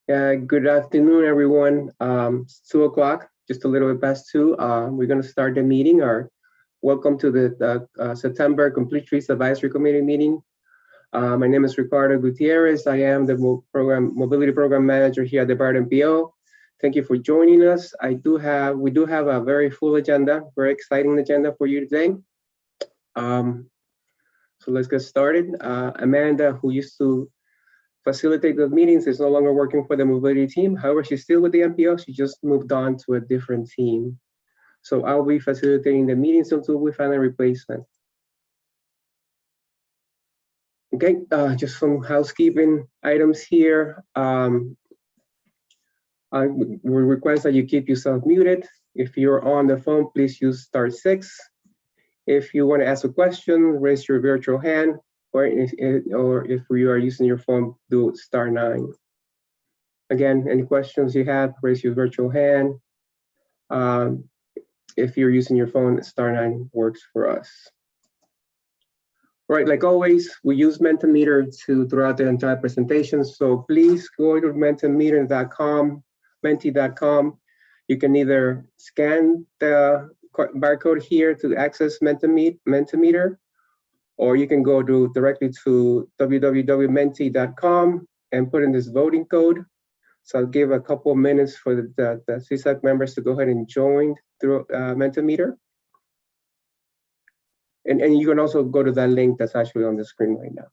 Good afternoon, everyone. It's 2 o'clock, just a little bit past 2. We're going to start the meeting. Welcome to the September Complete Streets Advisory Committee meeting. My name is Ricardo Gutierrez. I am the Mobility Program Manager here at the Broward MPO. Thank you for joining us. We do have a very full agenda, very exciting agenda for you today. So let's get started. Amanda, who used to facilitate the meetings, is no longer working for the mobility team. However, she's still with the MPO. She just moved on to a different team. So I'll be facilitating the meetings until we find a replacement. Okay, just some housekeeping items here. I would request that you keep yourself muted. If you're on the phone, please use *6. If you want to ask a question, raise your virtual hand. Or if you are using your phone, do *9. Again, any questions you have, raise your virtual hand. If you're using your phone, *9 works for us. Right, like always, we use Mentimeter throughout the entire presentation. So please go to mentimeter.com, menti.com. You can either scan the barcode here to access Mentimeter, or you can go directly to www.menti.com and put in this voting code. So I'll give a couple of minutes for the CSAC members to go ahead and join through Mentimeter. And you can also go to that link that's actually on the screen right now.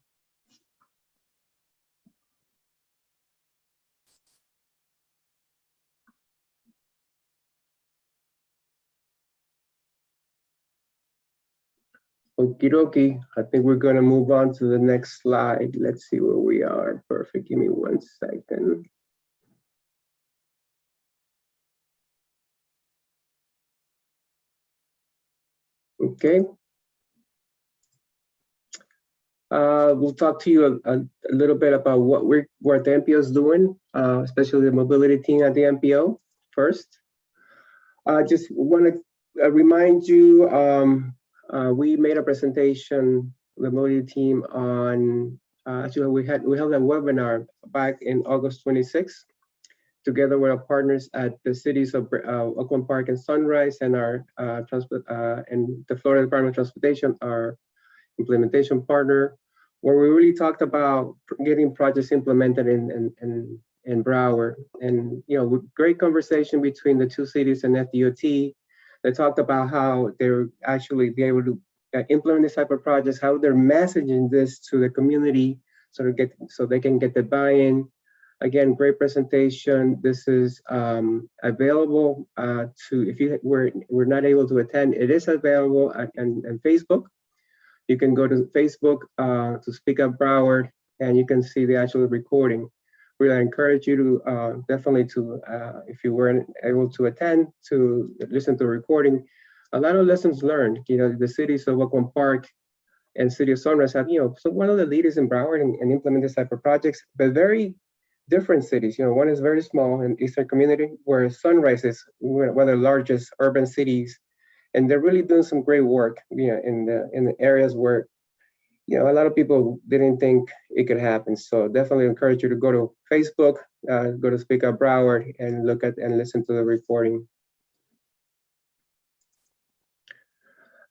Okie dokie, I think we're gonna move on to the next slide. Let's see where we are. Perfect, give me 1 second. Okay. We'll talk to you a little bit about what the MPO is doing, especially the mobility team at the MPO first. I just want to remind you, we made a presentation, the mobility team, on, actually we held a webinar back in August 26th, together with our partners at the cities of Oakland Park and Sunrise, and and the Florida Department of Transportation, our implementation partner, where we really talked about getting projects implemented in Broward. And great conversation between the two cities and FDOT. They talked about how they're actually be able to implement this type of projects, how they're messaging this to the community so they can get the buy-in. Again, great presentation. This is available if you were not able to attend, it is available on Facebook. You can go to Facebook to Speak Up Broward, and you can see the actual recording. Really encourage you to definitely if you weren't able to attend, to listen to the recording. A lot of lessons learned. The cities of Oakland Park and City of Sunrise have, so one of the leaders in Broward and implement this type of projects, but very different cities. One is very small in Eastern Community, where Sunrise is one of the largest urban cities, and they're really doing some great work, in the areas where, a lot of people didn't think it could happen. So definitely encourage you to go to Facebook, go to Speak Up Broward, and look at and listen to the recording.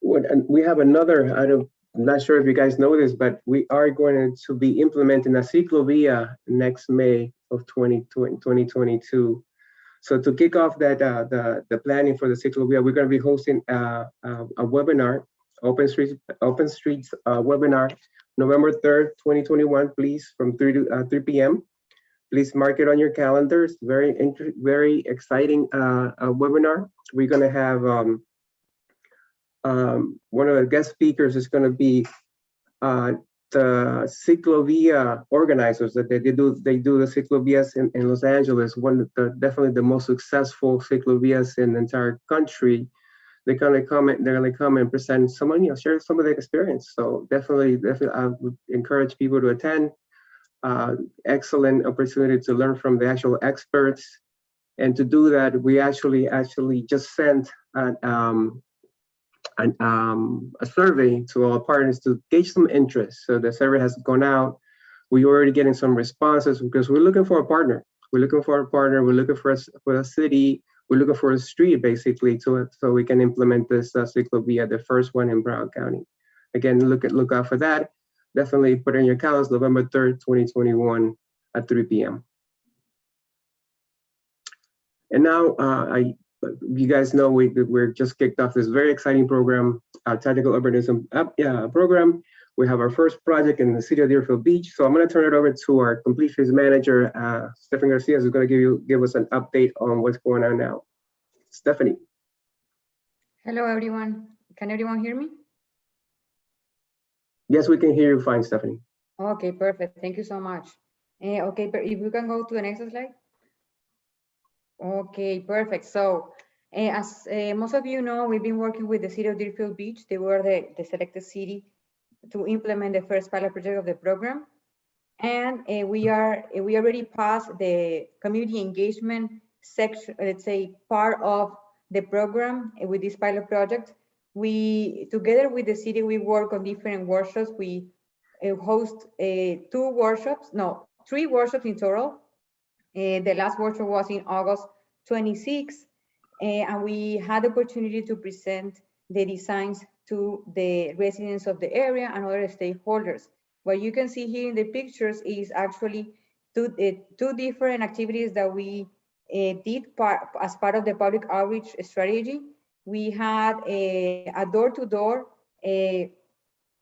And we have another, I'm not sure if you guys know this, but we are going to be implementing a ciclovia next May of 2022. So to kick off that the planning for the ciclovia, we're going to be hosting a webinar, Open Streets webinar, November 3rd, 2021, please, from 3 p.m. Please mark it on your calendars. Very exciting webinar. We're going to have one of the guest speakers is going to be the ciclovia organizers that they do the ciclovias in Los Angeles, definitely the most successful ciclovias in the entire country. They're gonna come and present share some of their experience. So definitely I would encourage people to attend. Excellent opportunity to learn from the actual experts. And to do that, we actually just sent a survey to our partners to gauge some interest. So the survey has gone out. We're already getting some responses because we're looking for a partner. We're looking for a partner. We're looking for a city. We're looking for a street, basically, so we can implement this ciclovia, the first one in Broward County. Again, look out for that. Definitely put in your calendars, November 3rd, 2021 at 3 p.m. And now, you guys know we're just kicked off this very exciting program, Tactical Urbanism program. We have our first project in the city of Deerfield Beach. So I'm going to turn it over to our complete phase manager, Stephanie Garcia, who's going to give us an update on what's going on now. Stephanie. Hello, everyone. Can everyone hear me? Yes, we can hear you fine, Stephanie. Okay, perfect. Thank you so much. Okay, but if we can go to the next slide. Okay, perfect. So as most of you know, we've been working with the city of Deerfield Beach. They were the selected city to implement the first pilot project of the program. And we already passed the community engagement section, let's say, part of the program with this pilot project. We, together with the city, we work on different workshops. We host 3 workshops in total. The last workshop was in August 26, and we had the opportunity to present the designs to the residents of the area and other stakeholders. What you can see here in the pictures is actually two different activities that we did as part of the public outreach strategy. We had a door-to-door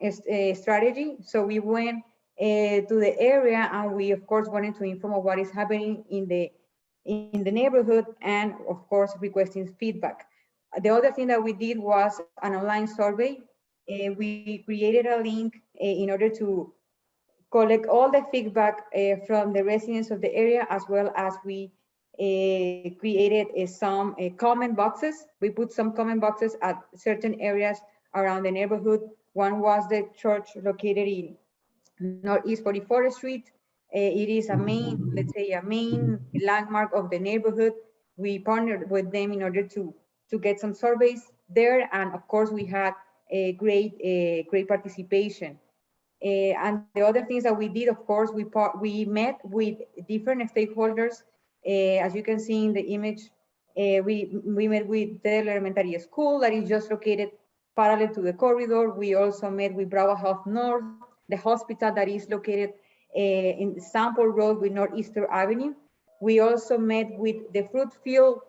strategy. So we went to the area, and we of course wanted to inform of what is happening in the neighborhood, and of course requesting feedback. The other thing that we did was an online survey. We created a link in order to collect all the feedback from the residents of the area, as well as we created some comment boxes. We put some comment boxes at certain areas around the neighborhood. One was the church located in Northeast 44th Street. It is a main, let's say, a main landmark of the neighborhood. We partnered with them in order to get some surveys there, and of course we had a great participation. And the other things that we did, of course, we met with different stakeholders. As you can see in the image, we met with the elementary school that is just located parallel to the corridor. We also met with Broward Health North, the hospital that is located in Sample Road with Northeastern Avenue. We also met with the Fruit Field,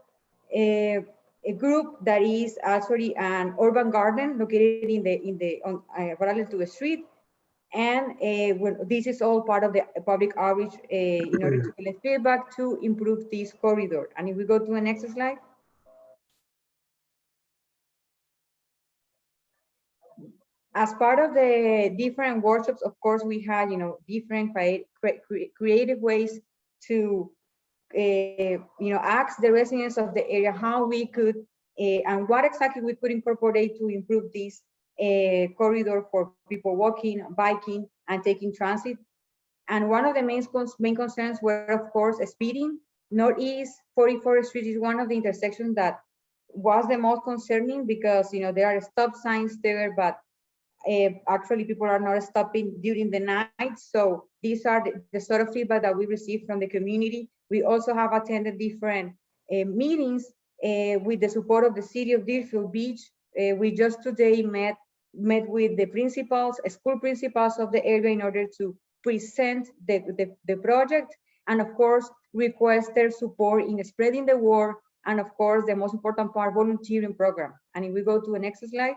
a group that is actually an urban garden located parallel to the street. And this is all part of the public outreach in order to collect feedback to improve this corridor. And if we go to the next slide. As part of the different workshops, of course, we had, different creative ways to, ask the residents of the area how we could and what exactly we could incorporate to improve this corridor for people walking, biking, and taking transit. And one of the main concerns were, of course, speeding. Northeast 44th Street is one of the intersections that was the most concerning because, there are stop signs there, but actually people are not stopping during the night. So these are the sort of feedback that we received from the community. We also have attended different meetings with the support of the city of Deerfield Beach. We just today met with the principals, school principals of the area in order to present the project, and of course request their support in spreading the word, and of course the most important part, volunteering program. And if we go to the next slide.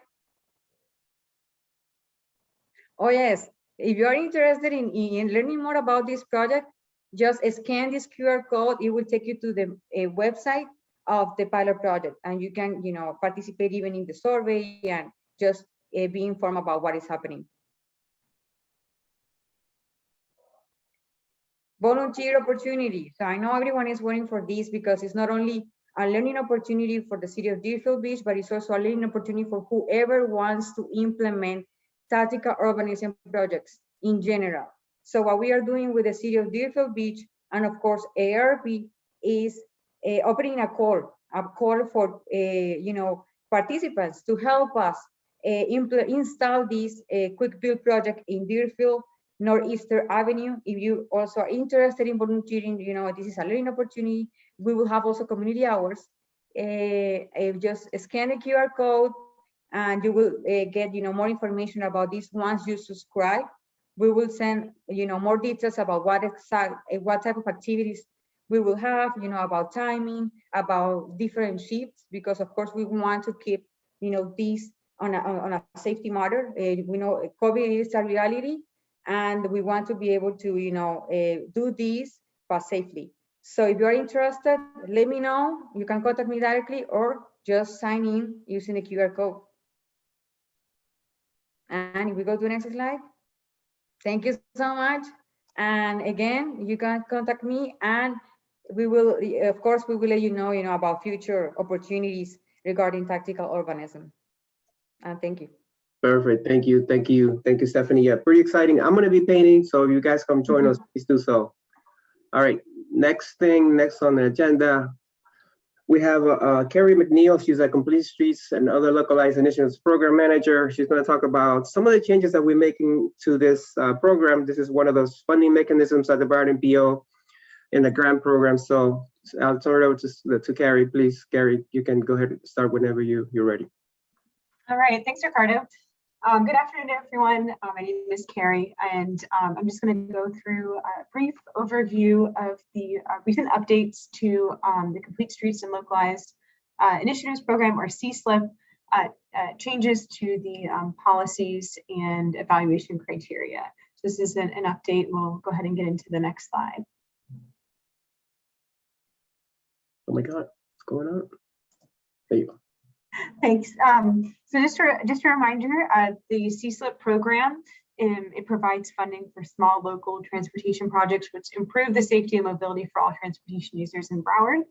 Oh yes, if you are interested in learning more about this project, just scan this QR code. It will take you to the website of the pilot project, and you can participate even in the survey and just be informed about what is happening. Volunteer opportunity. So I know everyone is waiting for this because it's not only a learning opportunity for the city of Deerfield Beach, but it's also a learning opportunity for whoever wants to implement tactical urbanism projects in general. So what we are doing with the city of Deerfield Beach, and of course ARP, is opening a call for participants to help us install this quick build project in Deerfield. Northeastern Avenue. If you also are interested in volunteering, this is a learning opportunity. We will have also community hours. Just scan the QR code and you will get, more information about this once you subscribe. We will send, more details about what type of activities we will have, about timing, about different shifts, because of course we want to keep, these on a safety matter. We know COVID is a reality, and we want to be able to, do this, but safely. So if you're interested, let me know. You can contact me directly or just sign in using the QR code. And if we go to the next slide. Thank you so much. And again, you can contact me, and we will, of course, we will let you know, about future opportunities regarding tactical urbanism. And thank you. Perfect. Thank you. Thank you. Thank you, Stephanie. Yeah, pretty exciting. I'm going to be painting, so if you guys come join us, please do so. All right. Next on the agenda, we have Carrie McNeil. She's a Complete Streets and Other Localized Initiatives Program Manager. She's going to talk about some of the changes that we're making to this program. This is one of those funding mechanisms at the Broward MPO in the grant program. So I'll turn it over to Carrie. Please, Carrie, you can go ahead and start whenever you're ready. All right. Thanks, Ricardo. Good afternoon, everyone. My name is Carrie, and I'm just going to go through a brief overview of the recent updates to the Complete Streets and Localized Initiatives Program, or CSLIP, changes to the policies and evaluation criteria. So this is an update. We'll go ahead and get into the next slide. Oh my God, what's going on? There you go. Thanks. So just a reminder, the CSLIP program, it provides funding for small local transportation projects which improve the safety and mobility for all transportation users in Broward.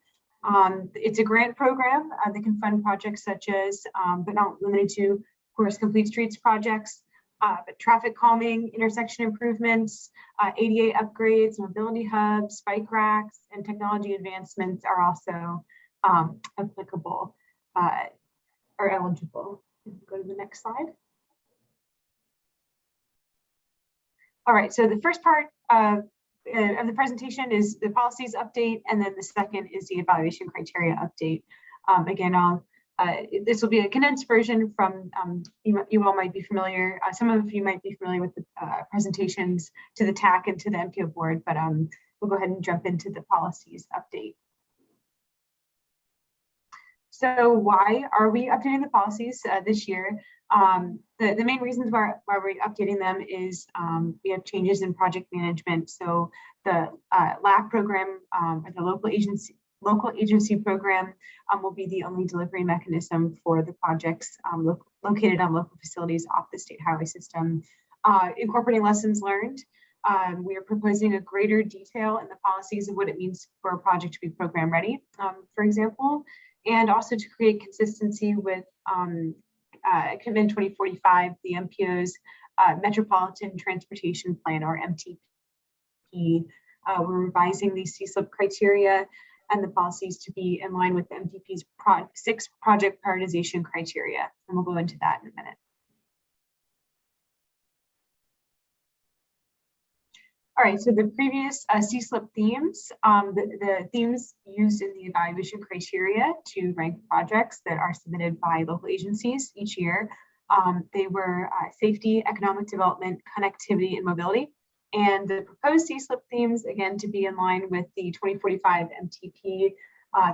It's a grant program that can fund projects such as, but not limited to, of course, Complete Streets projects, but traffic calming, intersection improvements, ADA upgrades, mobility hubs, bike racks, and technology advancements are also applicable. Are eligible. Go to the next slide. All right, so the first part of the presentation is the policies update, and then the second is the evaluation criteria update. Again, this will be a condensed version from, you all might be familiar, some of you might be familiar with the presentations to the TAC and to the MPO board, but we'll go ahead and jump into the policies update. So why are we updating the policies this year? The main reasons why we're updating them is we have changes in project management. So the LAP program, or the local agency program, will be the only delivery mechanism for the projects located on local facilities off the state highway system. Incorporating lessons learned, we are proposing a greater detail in the policies of what it means for a project to be program ready, for example, and also to create consistency with Commitment 2045, the MPO's Metropolitan Transportation Plan, or MTP. We're revising these CSLIP criteria and the policies to be in line with the MTP's 6 project prioritization criteria, and we'll go into that in a minute. All right, so the previous CSLIP themes, the themes used in the evaluation criteria to rank projects that are submitted by local agencies each year, they were safety, economic development, connectivity, and mobility. And the proposed CSLIP themes, again, to be in line with the 2045 MTP,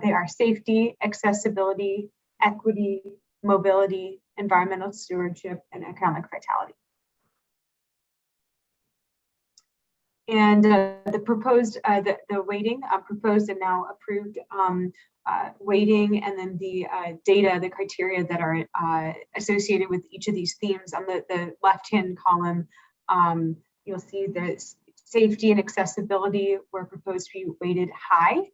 they are safety, accessibility, equity, mobility, environmental stewardship, and economic vitality. And the proposed, the weighting, proposed and now approved weighting, and then the data, the criteria that are associated with each of these themes. On the left-hand column, you'll see that safety and accessibility were proposed to be weighted high.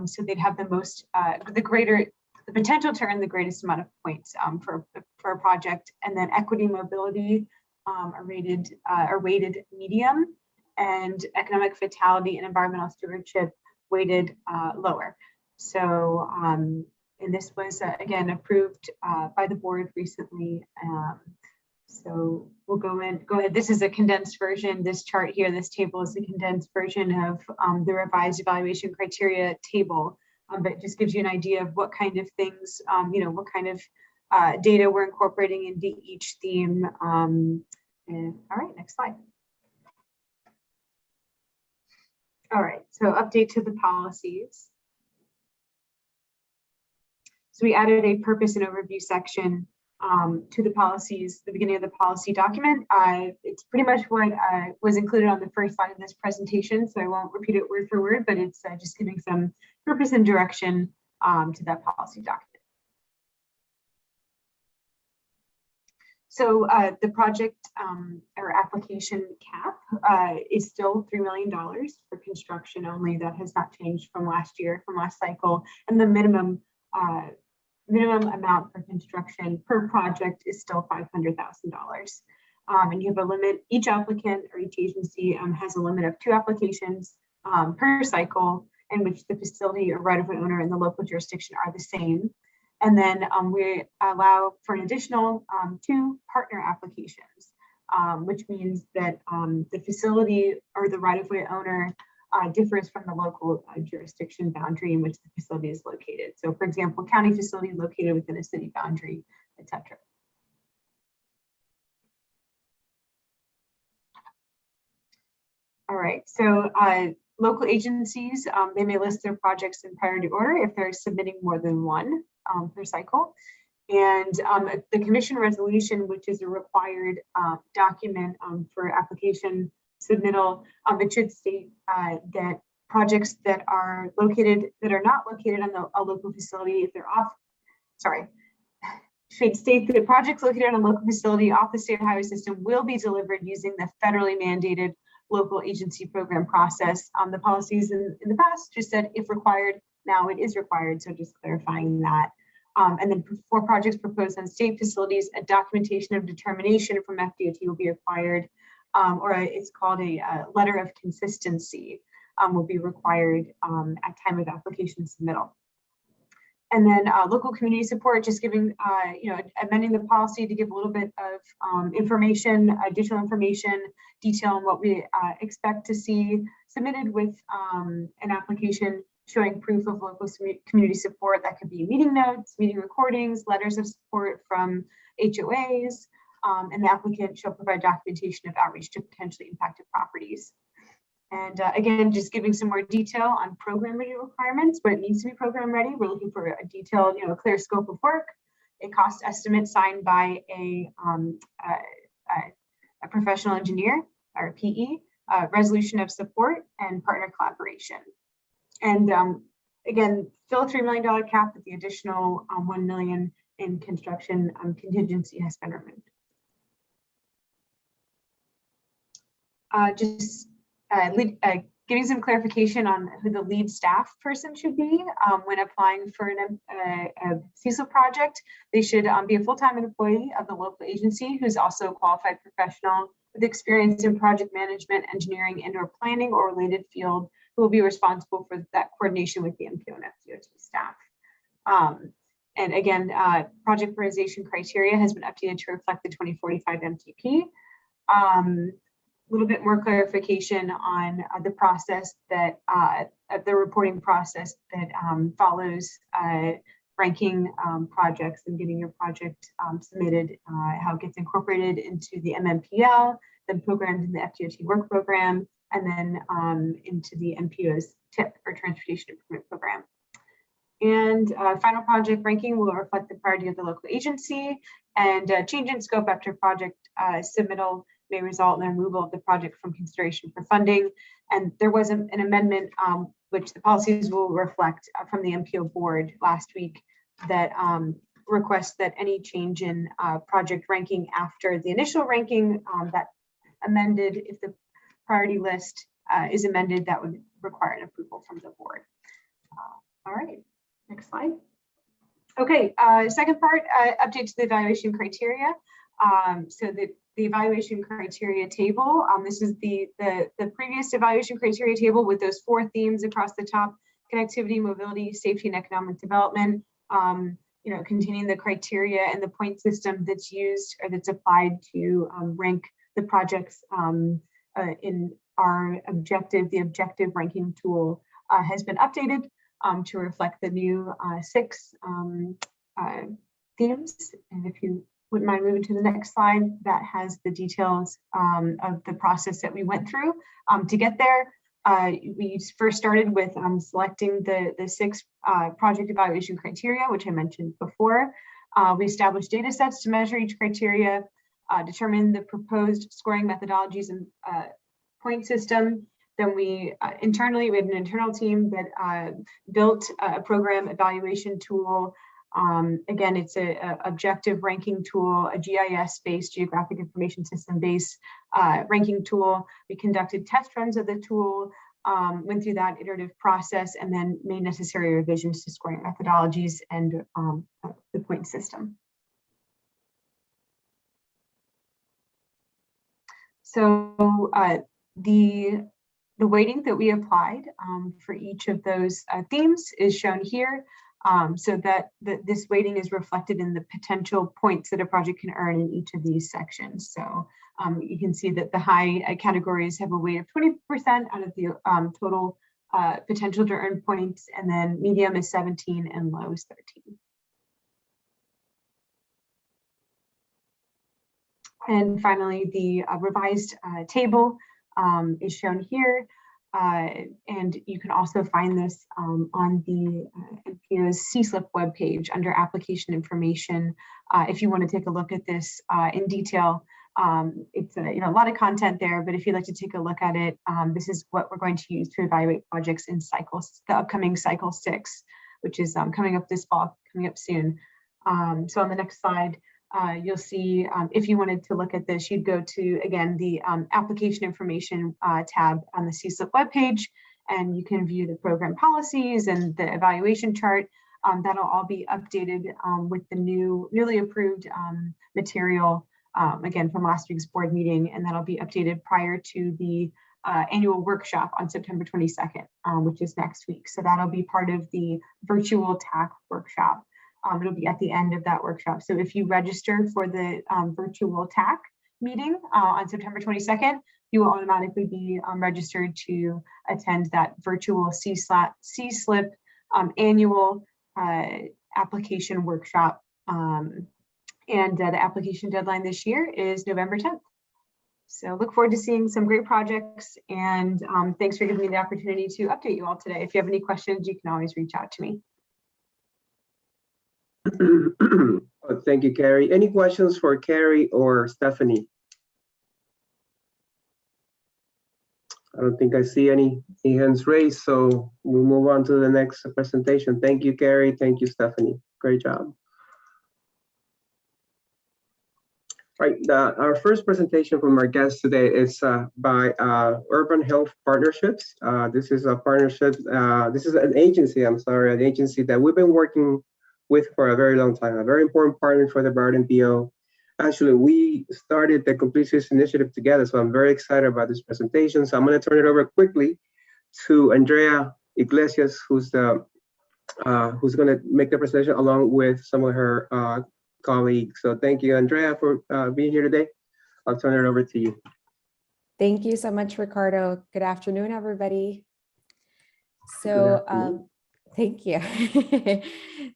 So they'd have the most, the potential to earn the greatest amount of points for a project. And then equity, mobility are weighted medium, and economic vitality and environmental stewardship weighted lower. So, and this was again approved by the board recently. So we'll go ahead. This is a condensed version. This chart here, this table is a condensed version of the revised evaluation criteria table, but it just gives you an idea of what kind of things, what kind of data we're incorporating into each theme. And all right, next slide. All right, so update to the policies. So we added a purpose and overview section to the policies, the beginning of the policy document. It's pretty much what was included on the first slide of this presentation, so I won't repeat it word for word, but it's just giving some purpose and direction to that policy document. So the project or application cap is still $3 million for construction only. That has not changed from last year, from last cycle, and the minimum amount for construction per project is still $500,000. And you have a limit, each applicant or each agency has a limit of 2 applications per cycle, in which the facility or right-of-way owner and the local jurisdiction are the same. And then we allow for an additional 2 partner applications, which means that the facility or the right-of-way owner differs from the local jurisdiction boundary in which the facility is located. So for example, county facility located within a city boundary, etc. All right, so local agencies, they may list their projects in priority order if they're submitting more than 1 per cycle. And the commission resolution, which is a required document for application submittal, it should state that projects that are not located on a local facility, if they're should state that projects located on a local facility off the state highway system will be delivered using the federally mandated local agency program process. The policies in the past just said if required, now it is required, so just clarifying that. And then for projects proposed on state facilities, a documentation of determination from FDOT will be required, it's called a letter of consistency will be required at time of application submittal. And then local community support, just giving, amending the policy to give a little bit of information, additional information, detail on what we expect to see submitted with an application showing proof of local community support. That could be meeting notes, meeting recordings, letters of support from HOAs, and the applicant shall provide documentation of outreach to potentially impacted properties. And again, just giving some more detail on program ready requirements, but it needs to be program ready. We're looking for a detailed, clear scope of work, a cost estimate signed by a professional engineer or PE, resolution of support, and partner collaboration. And again, still a $3 million cap, but the additional $1 million in construction contingency has been removed. Giving some clarification on who the lead staff person should be when applying for a CECL project. They should be a full-time employee of the local agency who's also a qualified professional with experience in project management, engineering, and/or planning or related field, who will be responsible for that coordination with the MPO and FDOT staff. And again, project prioritization criteria has been updated to reflect the 2045 MTP. A little bit more clarification on the process that the reporting process that follows ranking projects and getting your project submitted, how it gets incorporated into the MMPL, then programmed in the FDOT work program, and then into the MPO's TIP or Transportation Improvement Program. And final project ranking will reflect the priority of the local agency, and change in scope after project submittal may result in the removal of the project from consideration for funding. And there was an amendment, which the policies will reflect from the MPO board last week, that requests that any change in project ranking after the initial ranking, that amended, if the priority list is amended, that would require an approval from the board. All right, next slide. Okay, second part, update to the evaluation criteria. So the evaluation criteria table, this is the previous evaluation criteria table with those 4 themes across the top: connectivity, mobility, safety, and economic development. containing the criteria and the point system that's used or that's applied to rank the projects in our objective. The objective ranking tool has been updated to reflect the new 6 themes. And if you wouldn't mind moving to the next slide, that has the details of the process that we went through to get there. We first started with selecting the 6 project evaluation criteria, which I mentioned before. We established data sets to measure each criteria, determined the proposed scoring methodologies and point system. Then we internally, we had an internal team that built a program evaluation tool. Again, it's a objective ranking tool, a GIS-based, geographic information system-based ranking tool. We conducted test runs of the tool, went through that iterative process, and then made necessary revisions to scoring methodologies and the point system. So the weighting that we applied for each of those themes is shown here. So that this weighting is reflected in the potential points that a project can earn in each of these sections. So you can see that the high categories have a weight of 20% out of the total potential to earn points, and then medium is 17 and low is 13. And finally, the revised table is shown here. And you can also find this on the MPO's CSLIP webpage under application information. If you want to take a look at this in detail, it's a lot of content there, but if you'd like to take a look at it, this is what we're going to use to evaluate projects in cycles, the upcoming cycle 6, which is coming up this fall, coming up soon. So on the next slide, you'll see if you wanted to look at this, you'd go to, again, the application information tab on the CSLIP webpage, and you can view the program policies and the evaluation chart. That'll all be updated with the newly approved material, again, from last week's board meeting, and that'll be updated prior to the annual workshop on September 22nd, which is next week. So that'll be part of the virtual TAC workshop. It'll be at the end of that workshop. So if you register for the virtual TAC meeting on September 22nd, you will automatically be registered to attend that virtual CSLIP annual application workshop. And the application deadline this year is November 10th. So look forward to seeing some great projects, and thanks for giving me the opportunity to update you all today. If you have any questions, you can always reach out to me. Thank you, Carrie. Any questions for Carrie or Stephanie? I don't think I see any hands raised, so we'll move on to the next presentation. Thank you, Carrie. Thank you, Stephanie. Great job. All right, our first presentation from our guest today is by Urban Health Partnerships. This is a partnership, this is an agency, an agency that we've been working with for a very long time, a very important partner for the Broward MPO. Actually, we started the Complete Cities Initiative together, so I'm very excited about this presentation. So I'm going to turn it over quickly to Andrea Iglesias, who's going to make the presentation along with some of her colleagues. So thank you, Andrea, for being here today. I'll turn it over to you. Thank you so much, Ricardo. Good afternoon, everybody. So thank you.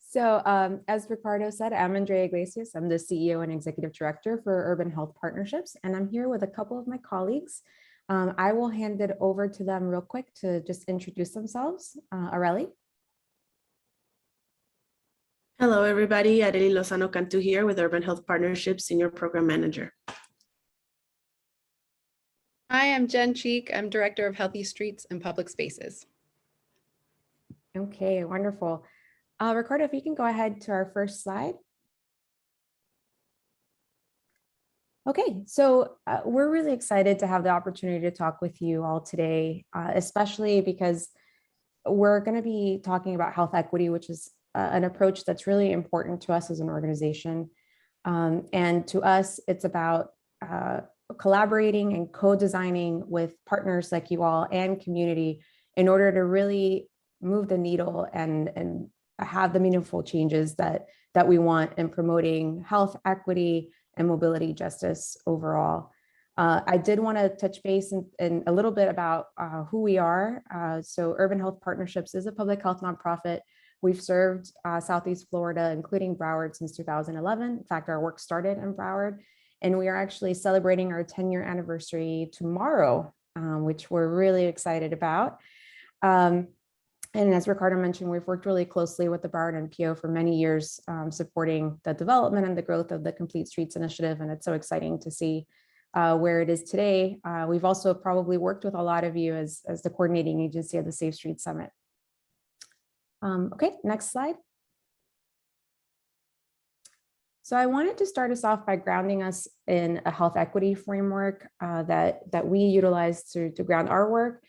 So as Ricardo said, I'm Andrea Iglesias. I'm the CEO and Executive Director for Urban Health Partnerships, and I'm here with a couple of my colleagues. I will hand it over to them real quick to just introduce themselves. Areli. Hello, everybody. Areli Lozano Cantu here with Urban Health Partnerships, Senior Program Manager. Hi, I'm Jen Cheek. I'm Director of Healthy Streets and Public Spaces. Okay, wonderful. Ricardo, if you can go ahead to our first slide. Okay, so we're really excited to have the opportunity to talk with you all today, especially because we're going to be talking about health equity, which is an approach that's really important to us as an organization. And to us, it's about collaborating and co-designing with partners like you all and community in order to really move the needle and have the meaningful changes that that we want in promoting health equity and mobility justice overall. I did want to touch base in a little bit about who we are. So Urban Health Partnerships is a public health nonprofit. We've served Southeast Florida, including Broward, since 2011. In fact, our work started in Broward, and we are actually celebrating our 10-year anniversary tomorrow, which we're really excited about. And as Ricardo mentioned, we've worked really closely with the Broward MPO for many years, supporting the development and the growth of the Complete Streets initiative, and it's so exciting to see where it is today. We've also probably worked with a lot of you as the coordinating agency of the Safe Streets Summit. Okay, next slide. So I wanted to start us off by grounding us in a health equity framework that we utilize to ground our work.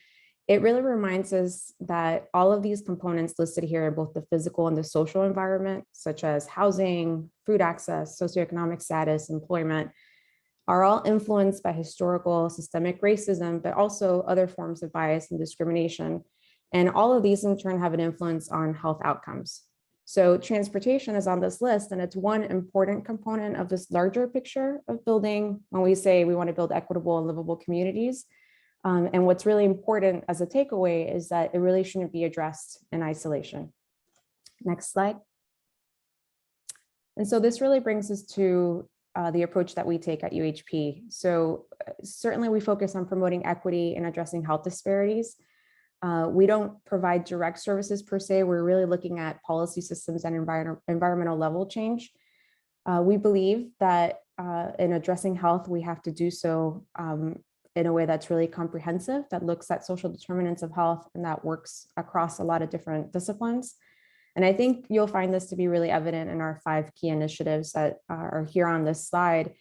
It really reminds us that all of these components listed here, both the physical and the social environment, such as housing, food access, socioeconomic status, employment, are all influenced by historical systemic racism, but also other forms of bias and discrimination. And all of these in turn have an influence on health outcomes. So transportation is on this list, and it's one important component of this larger picture of building when we say we want to build equitable and livable communities. And what's really important as a takeaway is that it really shouldn't be addressed in isolation. Next slide. And so this really brings us to the approach that we take at UHP. So certainly we focus on promoting equity and addressing health disparities. We don't provide direct services per se. We're really looking at policy systems and environmental level change. We believe that in addressing health, we have to do so in a way that's really comprehensive, that looks at social determinants of health and that works across a lot of different disciplines. And I think you'll find this to be really evident in our 5 key initiatives that are here on this slide.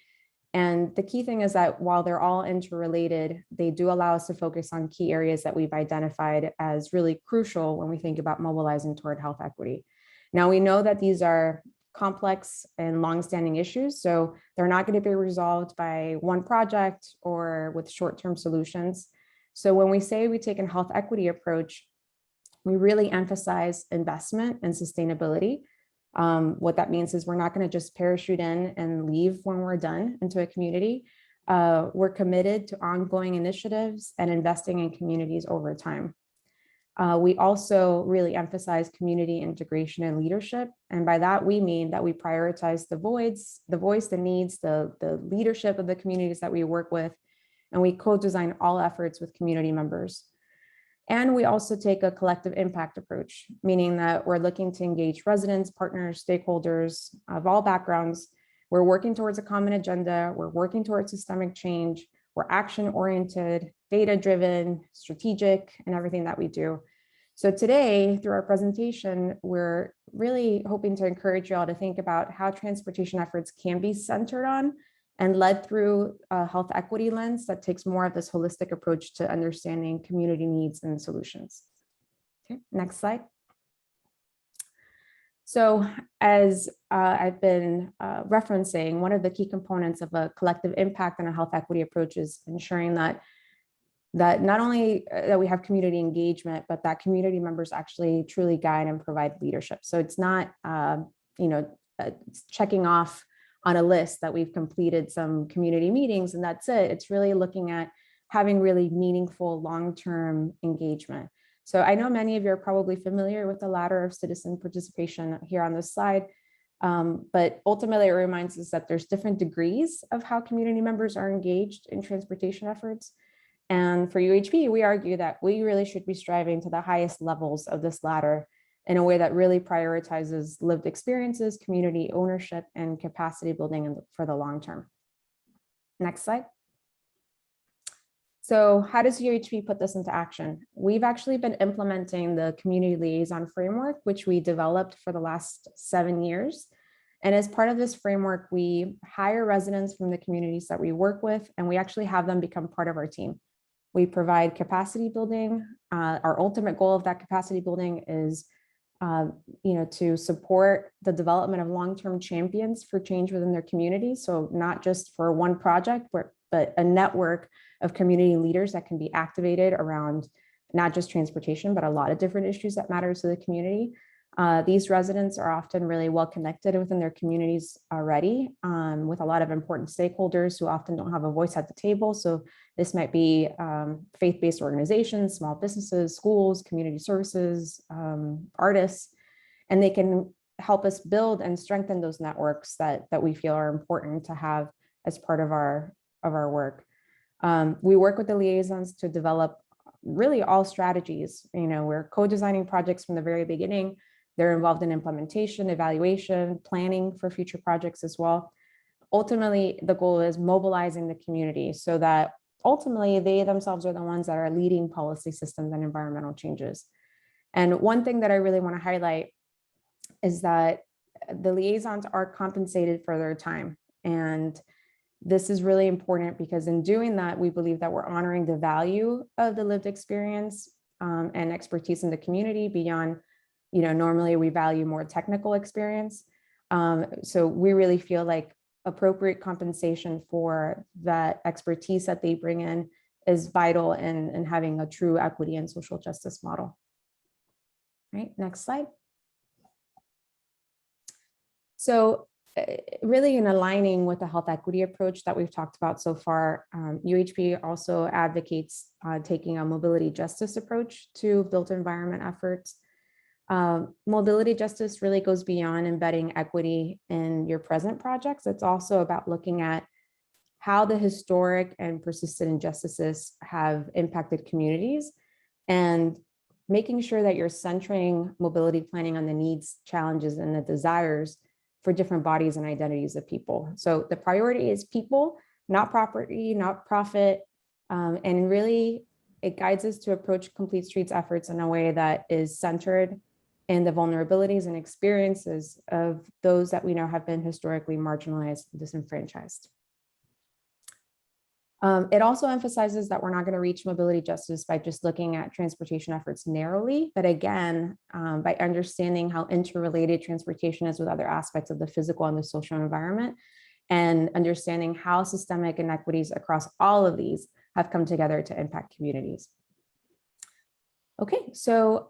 And the key thing is that while they're all interrelated, they do allow us to focus on key areas that we've identified as really crucial when we think about mobilizing toward health equity. Now, we know that these are complex and longstanding issues, so they're not going to be resolved by one project or with short-term solutions. So when we say we take a health equity approach, we really emphasize investment and sustainability. What that means is we're not going to just parachute in and leave when we're done into a community. We're committed to ongoing initiatives and investing in communities over time. We also really emphasize community integration and leadership. And by that, we mean that we prioritize the voice, the needs, the leadership of the communities that we work with, and we co-design all efforts with community members. And we also take a collective impact approach, meaning that we're looking to engage residents, partners, stakeholders of all backgrounds. We're working towards a common agenda. We're working towards systemic change. We're action-oriented, data-driven, strategic, and everything that we do. So today, through our presentation, we're really hoping to encourage you all to think about how transportation efforts can be centered on and led through a health equity lens that takes more of this holistic approach to understanding community needs and solutions. Okay, next slide. So as I've been referencing, one of the key components of a collective impact on a health equity approach is ensuring that not only that we have community engagement, but that community members actually truly guide and provide leadership. So it's not checking off on a list that we've completed some community meetings and that's it. It's really looking at having really meaningful long-term engagement. So I know many of you are probably familiar with the ladder of citizen participation here on this slide, but ultimately it reminds us that there's different degrees of how community members are engaged in transportation efforts. And for UHP, we argue that we really should be striving to the highest levels of this ladder in a way that really prioritizes lived experiences, community ownership, and capacity building for the long term. Next slide. So how does UHP put this into action? We've actually been implementing the community liaison framework, which we developed for the last 7 years. And as part of this framework, we hire residents from the communities that we work with, and we actually have them become part of our team. We provide capacity building. Our ultimate goal of that capacity building is to support the development of long-term champions for change within their community. So not just for one project, but a network of community leaders that can be activated around not just transportation, but a lot of different issues that matter to the community. These residents are often really well connected within their communities already, with a lot of important stakeholders who often don't have a voice at the table. So this might be faith-based organizations, small businesses, schools, community services, artists, and they can help us build and strengthen those networks that we feel are important to have as part of our work. We work with the liaisons to develop really all strategies. We're co-designing projects from the very beginning. They're involved in implementation, evaluation, planning for future projects as well. Ultimately, the goal is mobilizing the community so that ultimately they themselves are the ones that are leading policy systems and environmental changes. And one thing that I really want to highlight is that the liaisons are compensated for their time. And this is really important because in doing that, we believe that we're honoring the value of the lived experience and expertise in the community beyond, normally we value more technical experience. So we really feel like appropriate compensation for that expertise that they bring in is vital in having a true equity and social justice model. Right, next slide. So really in aligning with the health equity approach that we've talked about so far, UHP also advocates taking a mobility justice approach to built environment efforts. Mobility justice really goes beyond embedding equity in your present projects. It's also about looking at how the historic and persistent injustices have impacted communities and making sure that you're centering mobility planning on the needs, challenges, and the desires for different bodies and identities of people. So the priority is people, not property, not profit. And really, it guides us to approach Complete Streets efforts in a way that is centered in the vulnerabilities and experiences of those that we know have been historically marginalized and disenfranchised. It also emphasizes that we're not going to reach mobility justice by just looking at transportation efforts narrowly, but again, by understanding how interrelated transportation is with other aspects of the physical and the social environment, and understanding how systemic inequities across all of these have come together to impact communities. Okay, so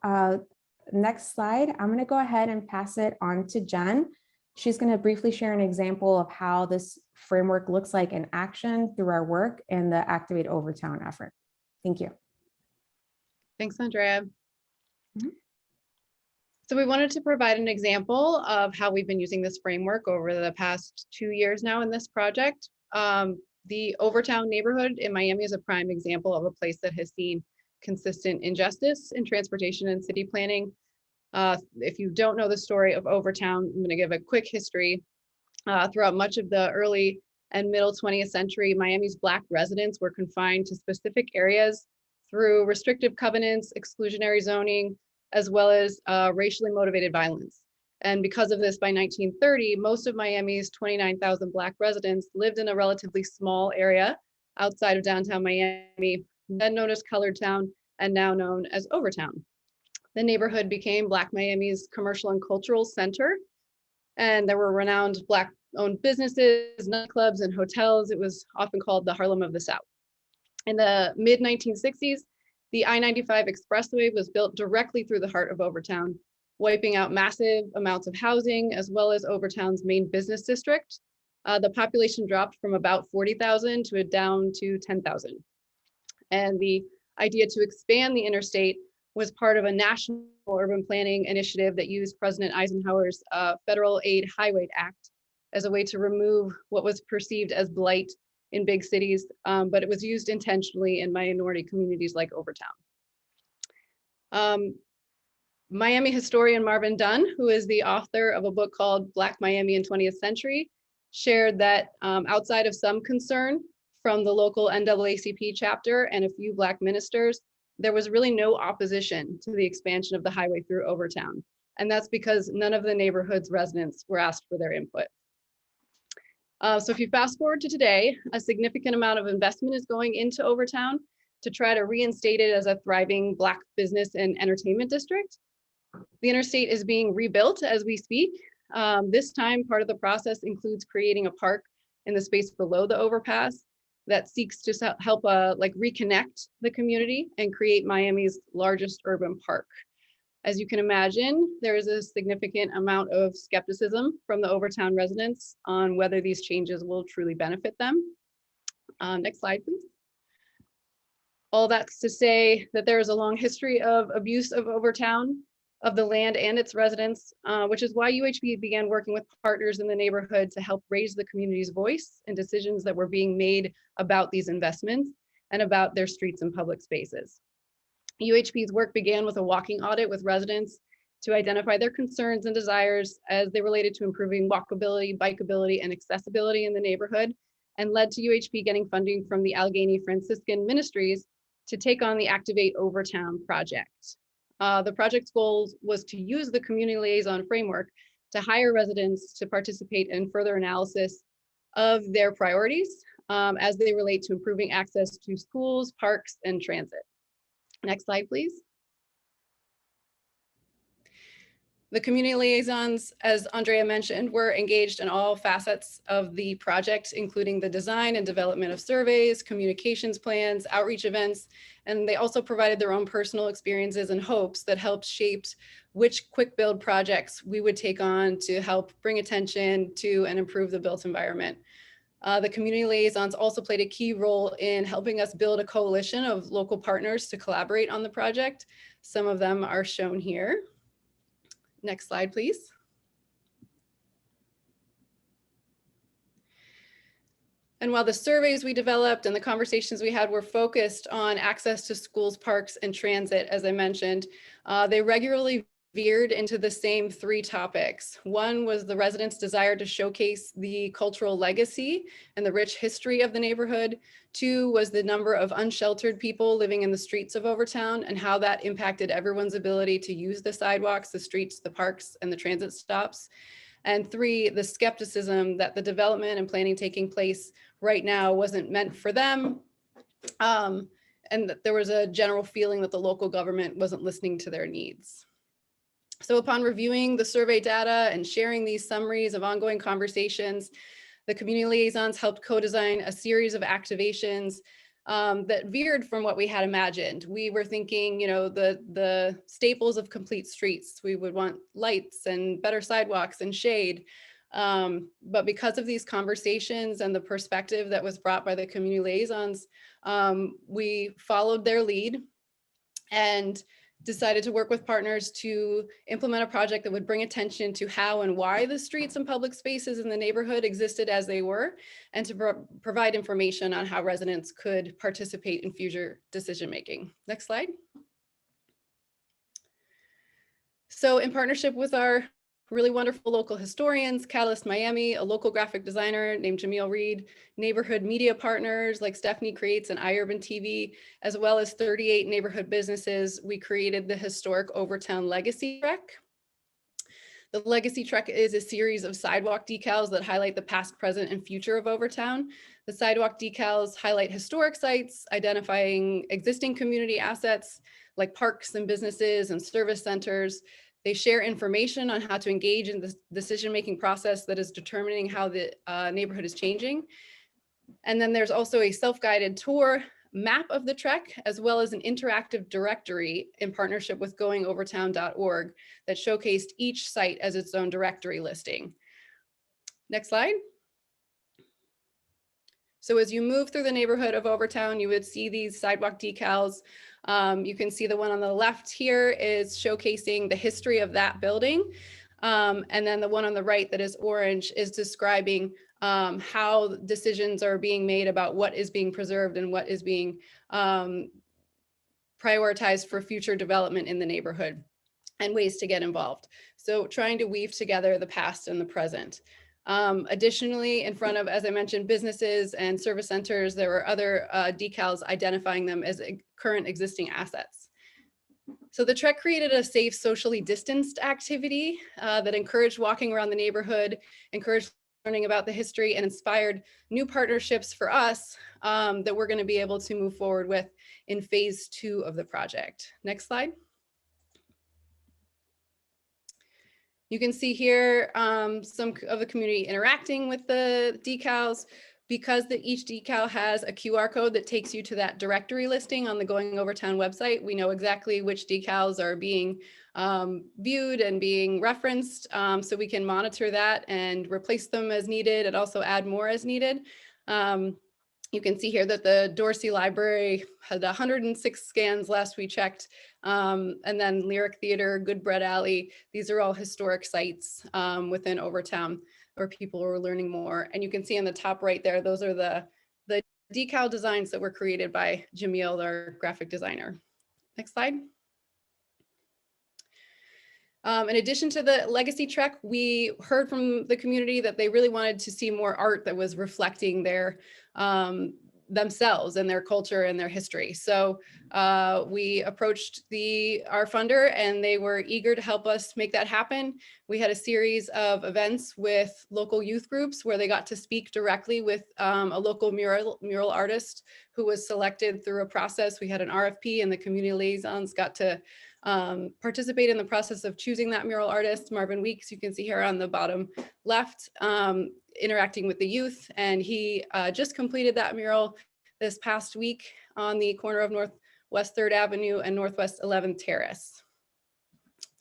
next slide, I'm going to go ahead and pass it on to Jen. She's going to briefly share an example of how this framework looks like in action through our work and the Activate Overtown effort. Thank you. Thanks, Andrea. So we wanted to provide an example of how we've been using this framework over the past 2 years now in this project. The Overtown neighborhood in Miami is a prime example of a place that has seen consistent injustice in transportation and city planning. If you don't know the story of Overtown, I'm going to give a quick history. Throughout much of the early and middle 20th century, Miami's Black residents were confined to specific areas through restrictive covenants, exclusionary zoning, as well as racially motivated violence. And because of this, by 1930, most of Miami's 29,000 Black residents lived in a relatively small area outside of downtown Miami, then known as Colored Town and now known as Overtown. The neighborhood became Black Miami's commercial and cultural center, and there were renowned Black-owned businesses, nightclubs, and hotels. It was often called the Harlem of the South. In the mid-1960s, the I-95 expressway was built directly through the heart of Overtown, wiping out massive amounts of housing, as well as Overtown's main business district. The population dropped from about 40,000 to down to 10,000. And the idea to expand the interstate was part of a national urban planning initiative that used President Eisenhower's Federal Aid Highway Act as a way to remove what was perceived as blight in big cities, but it was used intentionally in minority communities like Overtown. Miami historian Marvin Dunn, who is the author of a book called Black Miami in 20th Century, shared that outside of some concern from the local NAACP chapter and a few Black ministers, there was really no opposition to the expansion of the highway through Overtown. And that's because none of the neighborhood's residents were asked for their input. So if you fast forward to today, a significant amount of investment is going into Overtown to try to reinstate it as a thriving Black business and entertainment district. The interstate is being rebuilt as we speak. This time, part of the process includes creating a park in the space below the overpass that seeks to help like reconnect the community and create Miami's largest urban park. As you can imagine, there is a significant amount of skepticism from the Overtown residents on whether these changes will truly benefit them. Next slide, please. All that's to say that there is a long history of abuse of Overtown, of the land and its residents, which is why UHP began working with partners in the neighborhood to help raise the community's voice in decisions that were being made about these investments and about their streets and public spaces. UHP's work began with a walking audit with residents to identify their concerns and desires as they related to improving walkability, bikeability, and accessibility in the neighborhood, and led to UHP getting funding from the Allegheny Franciscan Ministries to take on the Activate Overtown project. The project's goal was to use the community liaison framework to hire residents to participate in further analysis of their priorities as they relate to improving access to schools, parks, and transit. Next slide, please. The community liaisons, as Andrea mentioned, were engaged in all facets of the project, including the design and development of surveys, communications plans, outreach events, and they also provided their own personal experiences and hopes that helped shape which quick build projects we would take on to help bring attention to and improve the built environment. The community liaisons also played a key role in helping us build a coalition of local partners to collaborate on the project. Some of them are shown here. Next slide, please. And while the surveys we developed and the conversations we had were focused on access to schools, parks, and transit, as I mentioned, they regularly veered into the same three topics. One was the residents' desire to showcase the cultural legacy and the rich history of the neighborhood. Two was the number of unsheltered people living in the streets of Overtown and how that impacted everyone's ability to use the sidewalks, the streets, the parks, and the transit stops. And three, the skepticism that the development and planning taking place right now wasn't meant for them. And that there was a general feeling that the local government wasn't listening to their needs. So upon reviewing the survey data and sharing these summaries of ongoing conversations, the community liaisons helped co-design a series of activations that veered from what we had imagined. We were thinking, the staples of complete streets. We would want lights and better sidewalks and shade. But because of these conversations and the perspective that was brought by the community liaisons, we followed their lead and decided to work with partners to implement a project that would bring attention to how and why the streets and public spaces in the neighborhood existed as they were, and to provide information on how residents could participate in future decision-making. Next slide. So in partnership with our really wonderful local historians, Catalyst Miami, a local graphic designer named Jamil Reed, neighborhood media partners like Stephanie Creates and iUrban TV, as well as 38 neighborhood businesses, we created the historic Overtown Legacy Trek. The Legacy Trek is a series of sidewalk decals that highlight the past, present, and future of Overtown. The sidewalk decals highlight historic sites, identifying existing community assets like parks and businesses and service centers. They share information on how to engage in the decision-making process that is determining how the neighborhood is changing. And then there's also a self-guided tour map of the trek, as well as an interactive directory in partnership with goingovertown.org that showcased each site as its own directory listing. Next slide. So as you move through the neighborhood of Overtown, you would see these sidewalk decals. You can see the one on the left here is showcasing the history of that building. And then the one on the right that is orange is describing how decisions are being made about what is being preserved and what is being prioritized for future development in the neighborhood and ways to get involved. So trying to weave together the past and the present. Additionally, in front of, as I mentioned, businesses and service centers, there were other decals identifying them as current existing assets. So the trek created a safe, socially distanced activity that encouraged walking around the neighborhood, encouraged learning about the history, and inspired new partnerships for us that we're going to be able to move forward with in phase 2 of the project. Next slide. You can see here some of the community interacting with the decals. because each decal has a QR code that takes you to that directory listing on the Going Over Town website, we know exactly which decals are being viewed and being referenced, so we can monitor that and replace them as needed and also add more as needed. You can see here that the Dorsey Library had 106 scans last we checked, and then Lyric Theater, Good Bread Alley, these are all historic sites within Overtown where people were learning more. And you can see in the top right there, those are the decal designs that were created by Jamil, our graphic designer. Next slide. In addition to the legacy trek, we heard from the community that they really wanted to see more art that was reflecting their themselves and their culture and their history. So we approached our funder and they were eager to help us make that happen. We had a series of events with local youth groups where they got to speak directly with a local mural artist who was selected through a process. We had an RFP and the community liaisons got to participate in the process of choosing that mural artist. Marvin Weeks, you can see here on the bottom left, interacting with the youth, and he just completed that mural this past week on the corner of Northwest 3rd Avenue and Northwest 11th Terrace.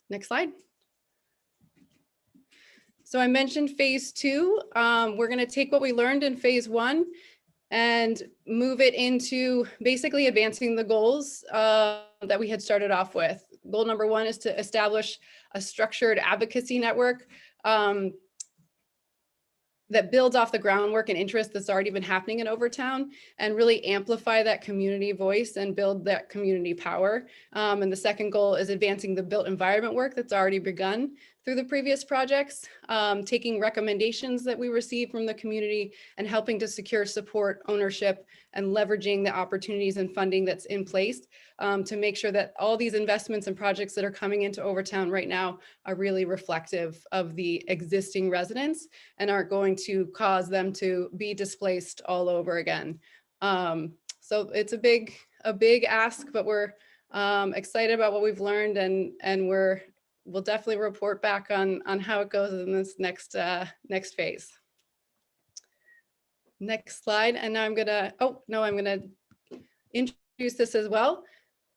Next slide. So I mentioned phase 2. We're going to take what we learned in phase 1 and move it into basically advancing the goals that we had started off with. Goal number 1 is to establish a structured advocacy network that builds off the groundwork and interest that's already been happening in Overtown and really amplify that community voice and build that community power. And the second goal is advancing the built environment work that's already begun through the previous projects, taking recommendations that we receive from the community and helping to secure support, ownership, and leveraging the opportunities and funding that's in place to make sure that all these investments and projects that are coming into Overtown right now are really reflective of the existing residents and aren't going to cause them to be displaced all over again. So it's a big ask, but we're excited about what we've learned, and we'll definitely report back on how it goes in this next phase. Next slide. And now I'm gonna introduce this as well.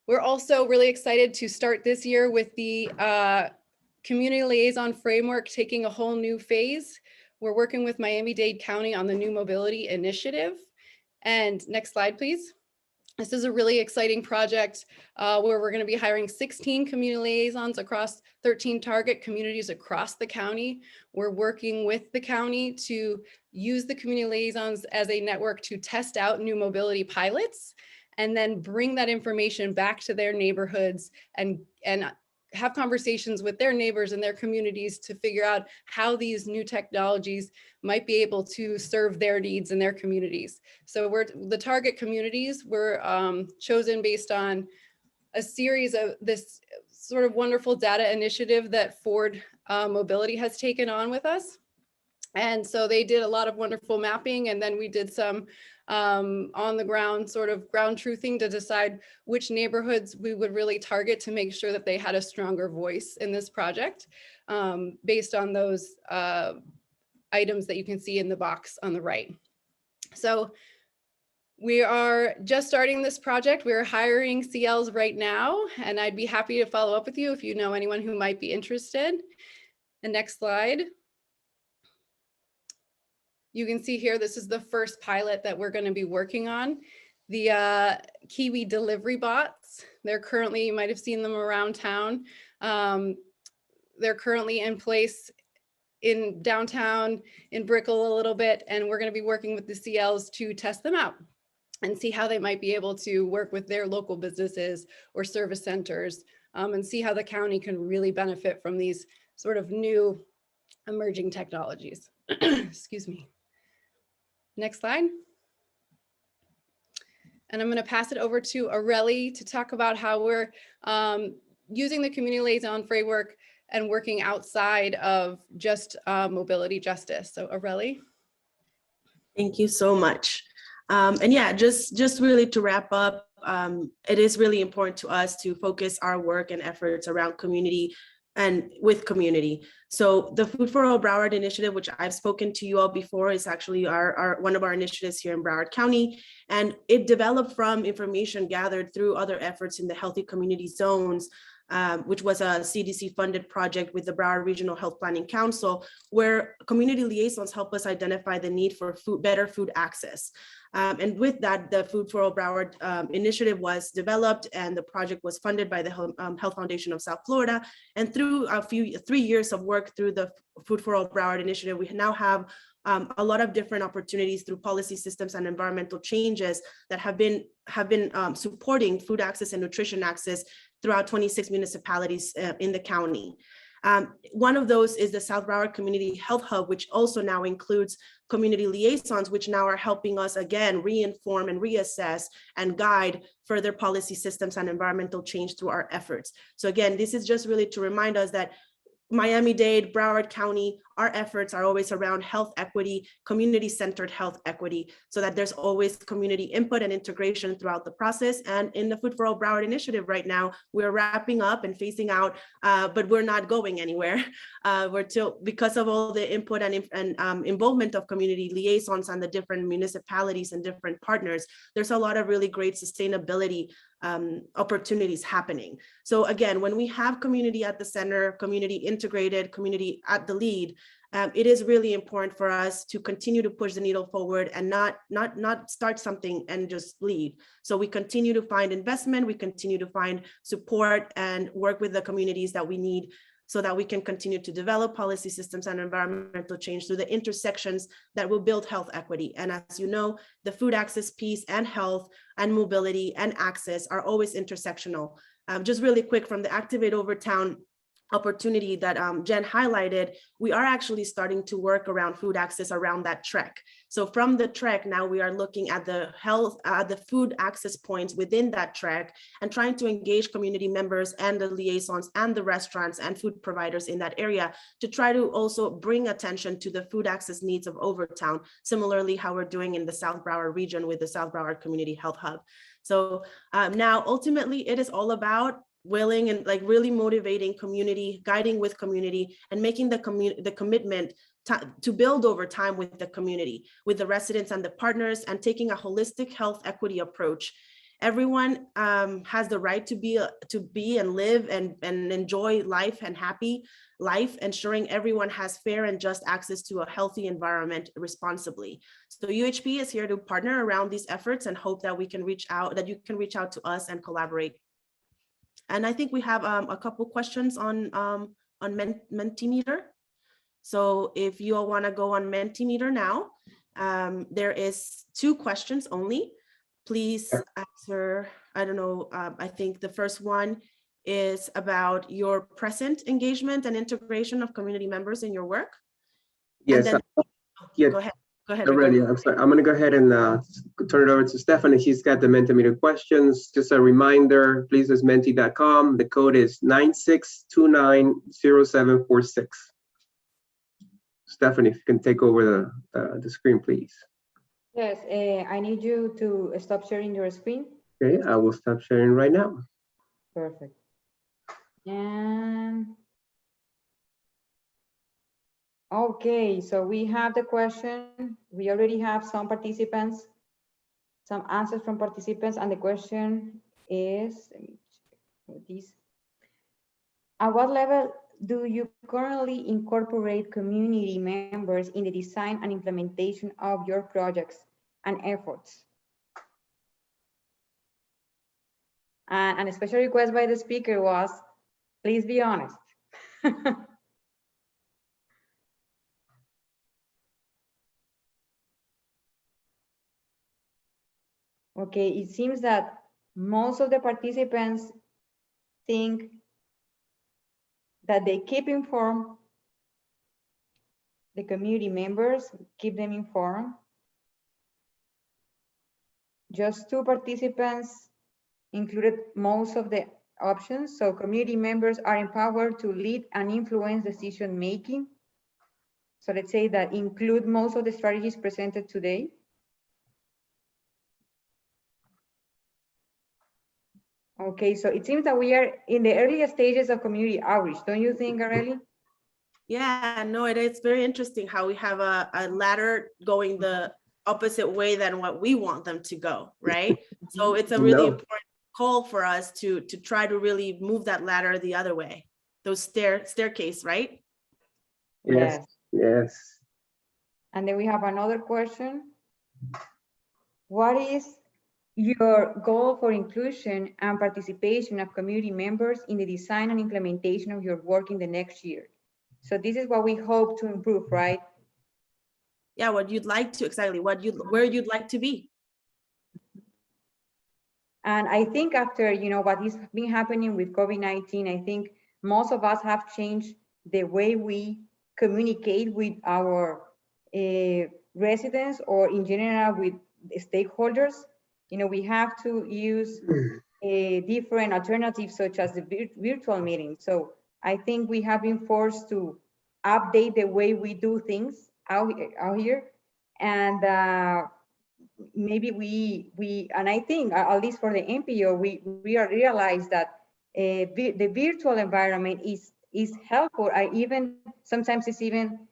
We're also really excited to start this year with the community liaison framework taking a whole new phase. We're working with Miami-Dade County on the new mobility initiative. And next slide, please. This is a really exciting project where we're going to be hiring 16 community liaisons across 13 target communities across the county. We're working with the county to use the community liaisons as a network to test out new mobility pilots and then bring that information back to their neighborhoods and have conversations with their neighbors and their communities to figure out how these new technologies might be able to serve their needs in their communities. So the target communities were chosen based on a series of this sort of wonderful data initiative that Ford Mobility has taken on with us. And so they did a lot of wonderful mapping, and then we did some on the ground sort of ground truthing to decide which neighborhoods we would really target to make sure that they had a stronger voice in this project based on those items that you can see in the box on the right. So we are just starting this project. We're hiring CLs right now, and I'd be happy to follow up with you if you know anyone who might be interested. The next slide. You can see here, this is the first pilot that we're going to be working on. The Kiwi delivery bots, they're currently, you might have seen them around town. They're currently in place in downtown, in Brickell a little bit, and we're going to be working with the CLs to test them out and see how they might be able to work with their local businesses or service centers and see how the county can really benefit from these sort of new emerging technologies. Excuse me. Next slide. And I'm going to pass it over to Aurelie to talk about how we're using the community liaison framework and working outside of just mobility justice. So Aurelie. Thank you so much. And yeah, just really to wrap up, it is really important to us to focus our work and efforts around community and with community. So the Food for All Broward initiative, which I've spoken to you all before, is actually one of our initiatives here in Broward County. And it developed from information gathered through other efforts in the healthy community zones, which was a CDC funded project with the Broward Regional Health Planning Council, where community liaisons help us identify the need for better food access. And with that, the Food for All Broward initiative was developed, and the project was funded by the Health Foundation of South Florida. And through 3 years of work through the Food for All Broward initiative, we now have a lot of different opportunities through policy systems and environmental changes that have been supporting food access and nutrition access throughout 26 municipalities in the county. One of those is the South Broward Community Health Hub, which also now includes community liaisons, which now are helping us again reinform and reassess and guide further policy systems and environmental change through our efforts. So again, this is just really to remind us that Miami-Dade, Broward County, our efforts are always around health equity, community-centered health equity, so that there's always community input and integration throughout the process. And in the Food for All Broward initiative right now, we're wrapping up and phasing out, but we're not going anywhere. Because of all the input and involvement of community liaisons and the different municipalities and different partners, there's a lot of really great sustainability opportunities happening. So again, when we have community at the center, community integrated, community at the lead, it is really important for us to continue to push the needle forward and not start something and just lead. So we continue to find investment, we continue to find support and work with the communities that we need, so that we can continue to develop policy systems and environmental change through the intersections that will build health equity. And as you know, the food access piece and health and mobility and access are always intersectional. Just really quick, from the Activate Overtown opportunity that Jen highlighted, we are actually starting to work around food access around that trek. So from the trek, now we are looking at the the food access points within that trek and trying to engage community members and the liaisons and the restaurants and food providers in that area to try to also bring attention to the food access needs of Overtown, similarly how we're doing in the South Broward region with the South Broward Community Health Hub. So now ultimately it is all about willing and like really motivating community, guiding with community, and making the commitment to build over time with the community, with the residents and the partners, and taking a holistic health equity approach. Everyone has the right to be and live and enjoy life and happy life, ensuring everyone has fair and just access to a healthy environment responsibly. So UHP is here to partner around these efforts and hope that we can reach out, that you can reach out to us and collaborate. And I think we have a couple questions on Mentimeter. So if you all want to go on Mentimeter now, there is 2 questions only. Please answer. I don't know. I think the first one is about your present engagement and integration of community members in your work. Yes. Then, yeah. Go ahead. Go ahead. Already, I'm sorry. I'm going to go ahead and turn it over to Stephanie. She's got the Mentimeter questions. Just a reminder, please visit menti.com. The code is 96290746. Stephanie, if you can take over the screen, please. Yes, I need you to stop sharing your screen. Okay, I will stop sharing right now. Perfect. And okay, so we have the question. We already have some participants, some answers from participants, and the question is, let me check this. At what level do you currently incorporate community members in the design and implementation of your projects and efforts? And a special request by the speaker was, please be honest. Okay, it seems that most of the participants think that they keep informed the community members, keep them informed. Just 2 participants included most of the options. So community members are empowered to lead and influence decision making. So let's say that include most of the strategies presented today. Okay, so it seems that we are in the earliest stages of community outreach, don't you think, Areli? Yeah, no, it's very interesting how we have a ladder going the opposite way than what we want them to go, right? So it's a really No. important call for us to try to really move that ladder the other way. Those staircase, right? Yes. Yes. And then we have another question. What is your goal for inclusion and participation of community members in the design and implementation of your work in the next year? So this is what we hope to improve, right? Yeah, what you'd like to, exactly, where you'd like to be. And I think after, what has been happening with COVID-19, I think most of us have changed the way we communicate with our residents, or in general with stakeholders. We have to use different alternatives such as the virtual meeting. So I think we have been forced to update the way we do things out here. And maybe and I think, at least for the MPO, we are realized that the virtual environment is helpful. Even sometimes it's even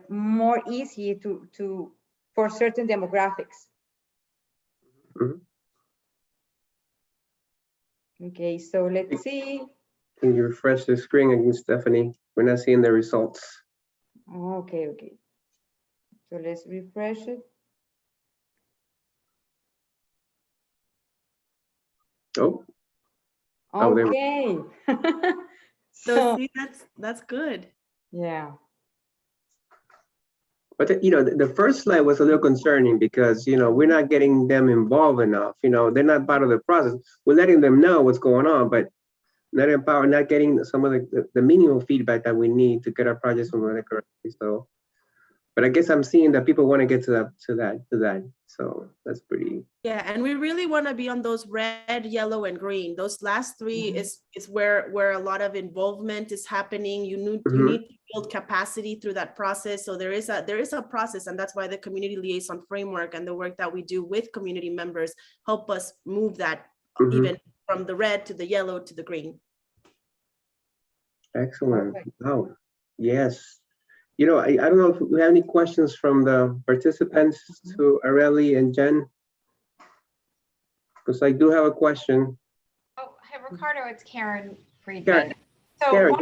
more easy for certain demographics. Mhm. Okay, so let's see. Can you refresh the screen again, Stephanie? We're not seeing the results. Okay. So let's refresh it. Oh. Oh, there we Okay. So see, that's good. Yeah. But the first slide was a little concerning because we're not getting them involved enough. They're not part of the process. We're letting them know what's going on, but not getting some of the minimal feedback that we need to get our projects moving correctly. So, but I guess I'm seeing that people want to get to that. So that's pretty. Yeah, and we really want to be on those red, yellow, and green. Those last three is where a lot of involvement is happening. You need to build capacity through that process. So there is a process, and that's why the community liaison framework and the work that we do with community members help us move that even from the red to the yellow to the green. Excellent. Oh, yes. I don't know if we have any questions from the participants to Areli and Jen. Because I do have a question. Oh, hi, Ricardo, it's Karen Friedman. Karen, So Karen,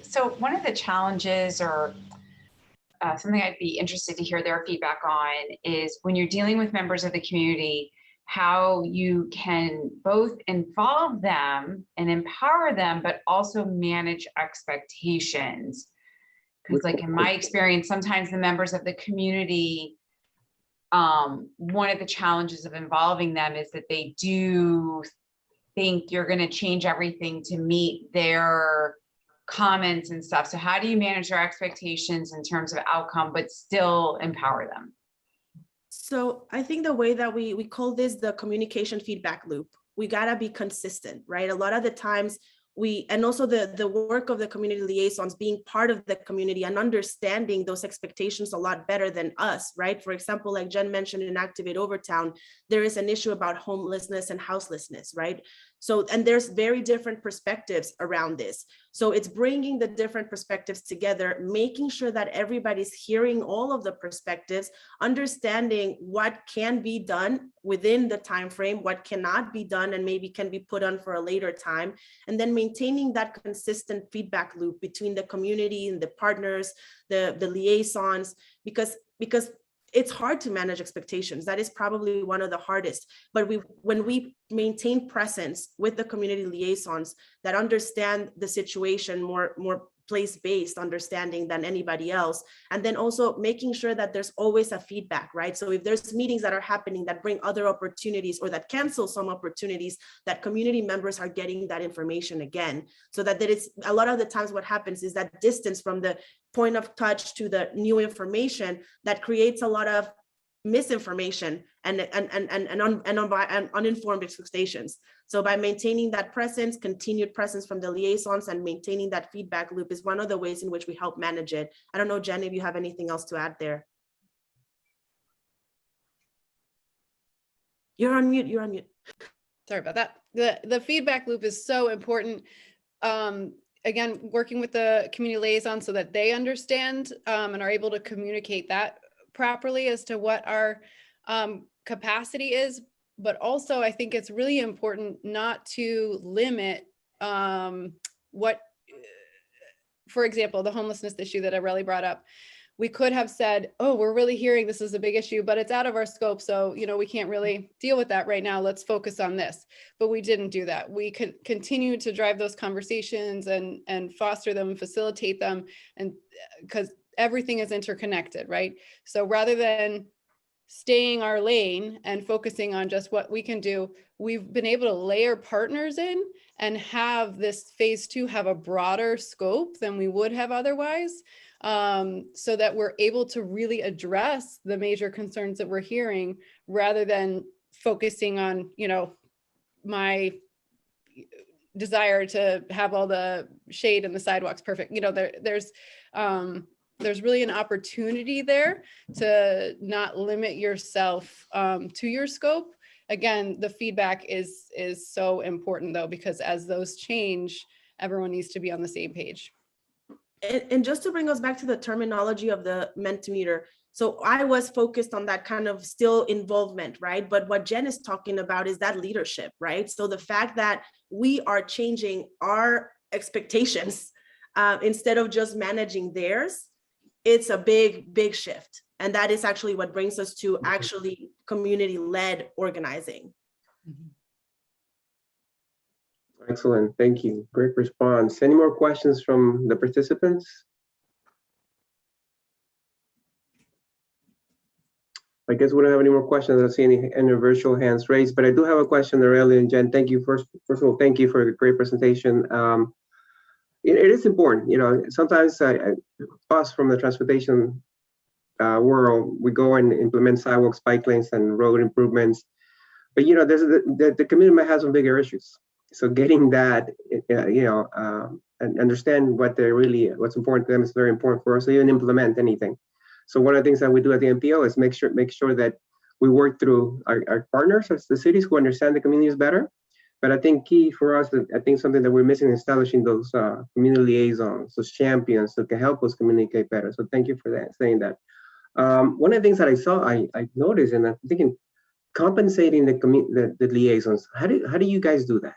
so one of the challenges, or something I'd be interested to hear their feedback on, is when you're dealing with members of the community, how you can both involve them and empower them, but also manage expectations. Because like in my experience, sometimes the members of the community, one of the challenges of involving them is that they do think you're going to change everything to meet their comments and stuff. So how do you manage their expectations in terms of outcome, but still empower them? So I think the way that we call this the communication feedback loop, we gotta be consistent, right? A lot of the times and also the work of the community liaisons, being part of the community and understanding those expectations a lot better than us, right? For example, like Jen mentioned in Activate Overtown, there is an issue about homelessness and houselessness, right? So, and there's very different perspectives around this. So it's bringing the different perspectives together, making sure that everybody's hearing all of the perspectives, understanding what can be done within the time frame, what cannot be done and maybe can be put on for a later time, and then maintaining that consistent feedback loop between the community and the partners, the liaisons, because it's hard to manage expectations. That is probably one of the hardest. But when we maintain presence with the community liaisons that understand the situation more place-based understanding than anybody else, and then also making sure that there's always a feedback, right? So if there's meetings that are happening that bring other opportunities or that cancel some opportunities, that community members are getting that information again, so that it's a lot of the times what happens is that distance from the point of touch to the new information that creates a lot of misinformation and uninformed expectations. So by maintaining that presence, continued presence from the liaisons and maintaining that feedback loop is one of the ways in which we help manage it. I don't know, Jen, if you have anything else to add there. You're on mute, you're on mute. sorry about that. The feedback loop is so important. Again, working with the community liaison so that they understand and are able to communicate that properly as to what our capacity is. But also, I think it's really important not to limit what, for example, the homelessness issue that Aurelie brought up. We could have said, oh, we're really hearing this is a big issue, but it's out of our scope. So, you know, we can't really deal with that right now. Let's focus on this. But we didn't do that. We could continue to drive those conversations and foster them, facilitate them, and because everything is interconnected, right? So rather than staying our lane and focusing on just what we can do, we've been able to layer partners in and have this phase 2 have a broader scope than we would have otherwise, so that we're able to really address the major concerns that we're hearing rather than focusing on, you know, my desire to have all the shade and the sidewalks perfect. You know, there's really an opportunity there to not limit yourself to your scope. Again, the feedback is so important though, because as those change, everyone needs to be on the same page. And just to bring us back to the terminology of the Mentimeter, so I was focused on that kind of still involvement, right? But what Jen is talking about is that leadership, right? So the fact that we are changing our expectations instead of just managing theirs, it's a big shift. And that is actually what brings us to actually community-led organizing. Excellent, thank you. Great response. Any more questions from the participants? I guess we don't have any more questions. I don't see any virtual hands raised, but I do have a question, Aurelie and Jen. Thank you. First of all, thank you for a great presentation. It is important, you know, sometimes us from the transportation world, we go and implement sidewalks, bike lanes, and road improvements. But, you know, the community might have some bigger issues. So getting that, you know, and understand what's important to them is very important for us to even implement anything. So one of the things that we do at the MPO is make sure that we work through our partners, as the cities who understand the communities better. But I think key for us, I think something that we're missing is establishing those community liaisons, those champions that can help us communicate better. So thank you for that, saying that. One of the things that I noticed, and I'm thinking, compensating the liaisons. How do you guys do that?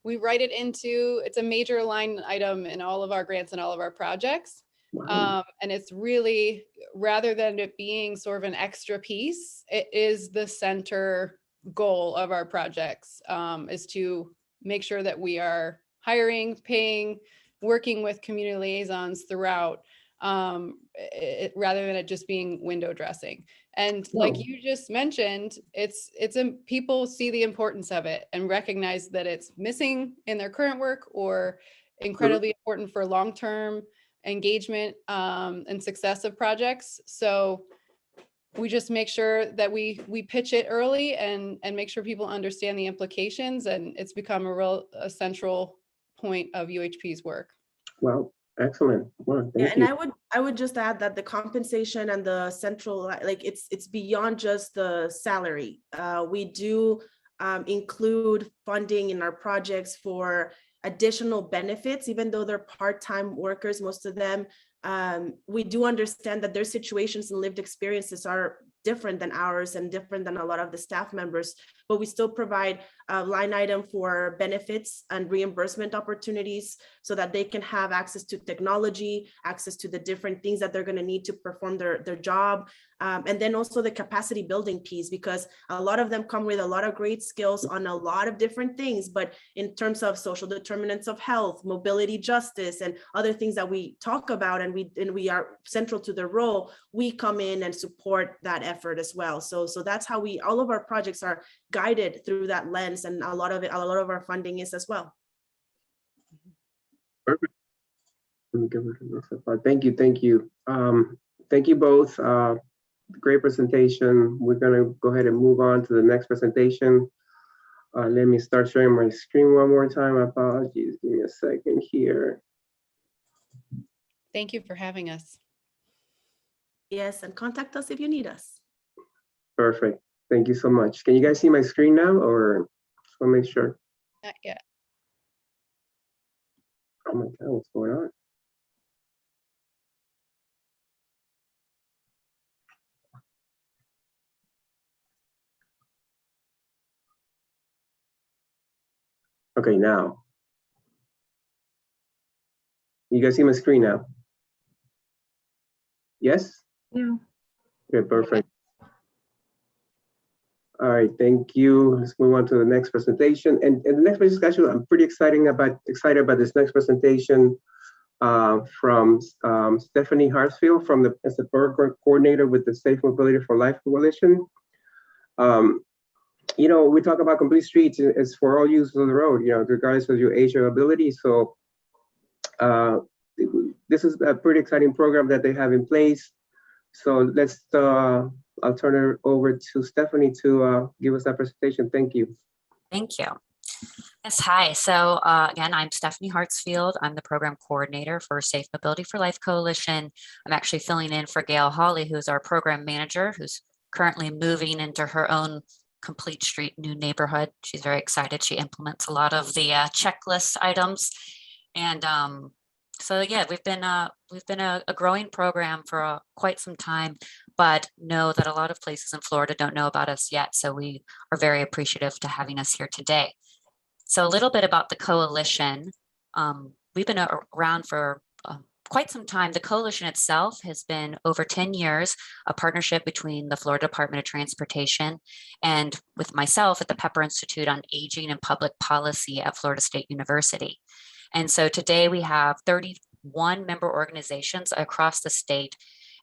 We write it into, it's a major line item in all of our grants and all of our projects. Wow. And it's really, rather than it being sort of an extra piece, it is the center goal of our projects, is to make sure that we are hiring, paying, working with community liaisons throughout, rather than it just being window dressing. And like you just mentioned, people see the importance of it and recognize that it's missing in their current work or incredibly important for long-term engagement and success of projects. So we just make sure that we pitch it early and make sure people understand the implications, and it's become a central point of UHP's work. Well, excellent. Well, thank you. And I would just add that the compensation and the central, like it's beyond just the salary. We do include funding in our projects for additional benefits, even though they're part-time workers, most of them. We do understand that their situations and lived experiences are different than ours and different than a lot of the staff members, but we still provide a line item for benefits and reimbursement opportunities so that they can have access to technology, access to the different things that they're going to need to perform their job. And then also the capacity building piece, because a lot of them come with a lot of great skills on a lot of different things, but in terms of social determinants of health, mobility justice, and other things that we talk about and we are central to the role, we come in and support that effort as well. So that's how all of our projects are guided through that lens, and a lot of our funding is as well. Perfect. Thank you. Thank you both. Great presentation. We're gonna go ahead and move on to the next presentation. Let me start sharing my screen one more time. Apologies, give me a second here. Thank you for having us. Yes, and contact us if you need us. Perfect. Thank you so much. Can you guys see my screen now, or just want to make sure? Not yet. Oh my God, what's going on? Okay, now. You guys see my screen now? Yes? Yeah. Okay, perfect. All right, thank you. Let's move on to the next presentation. And the next presentation, I'm pretty excited about this next presentation from Stephanie Hartsfield as the program coordinator with the Safe Mobility for Life Coalition. You know, we talk about complete streets. It's for all users of the road, you know, regardless of your age or ability. So this is a pretty exciting program that they have in place. So let's, I'll turn it over to Stephanie to give us that presentation. Thank you. Thank you. Yes, hi. So again, I'm Stephanie Hartsfield. I'm the program coordinator for Safe Mobility for Life Coalition. I'm actually filling in for Gail Hawley, who's our program manager, who's currently moving into her own complete street new neighborhood. She's very excited. She implements a lot of the checklist items. And so yeah, we've been a growing program for quite some time, but know that a lot of places in Florida don't know about us yet. So we are very appreciative to having us here today. So a little bit about the coalition. We've been around for quite some time. The coalition itself has been over 10 years, a partnership between the Florida Department of Transportation and with myself at the Pepper Institute on Aging and Public Policy at Florida State University. And so today we have 31 member organizations across the state,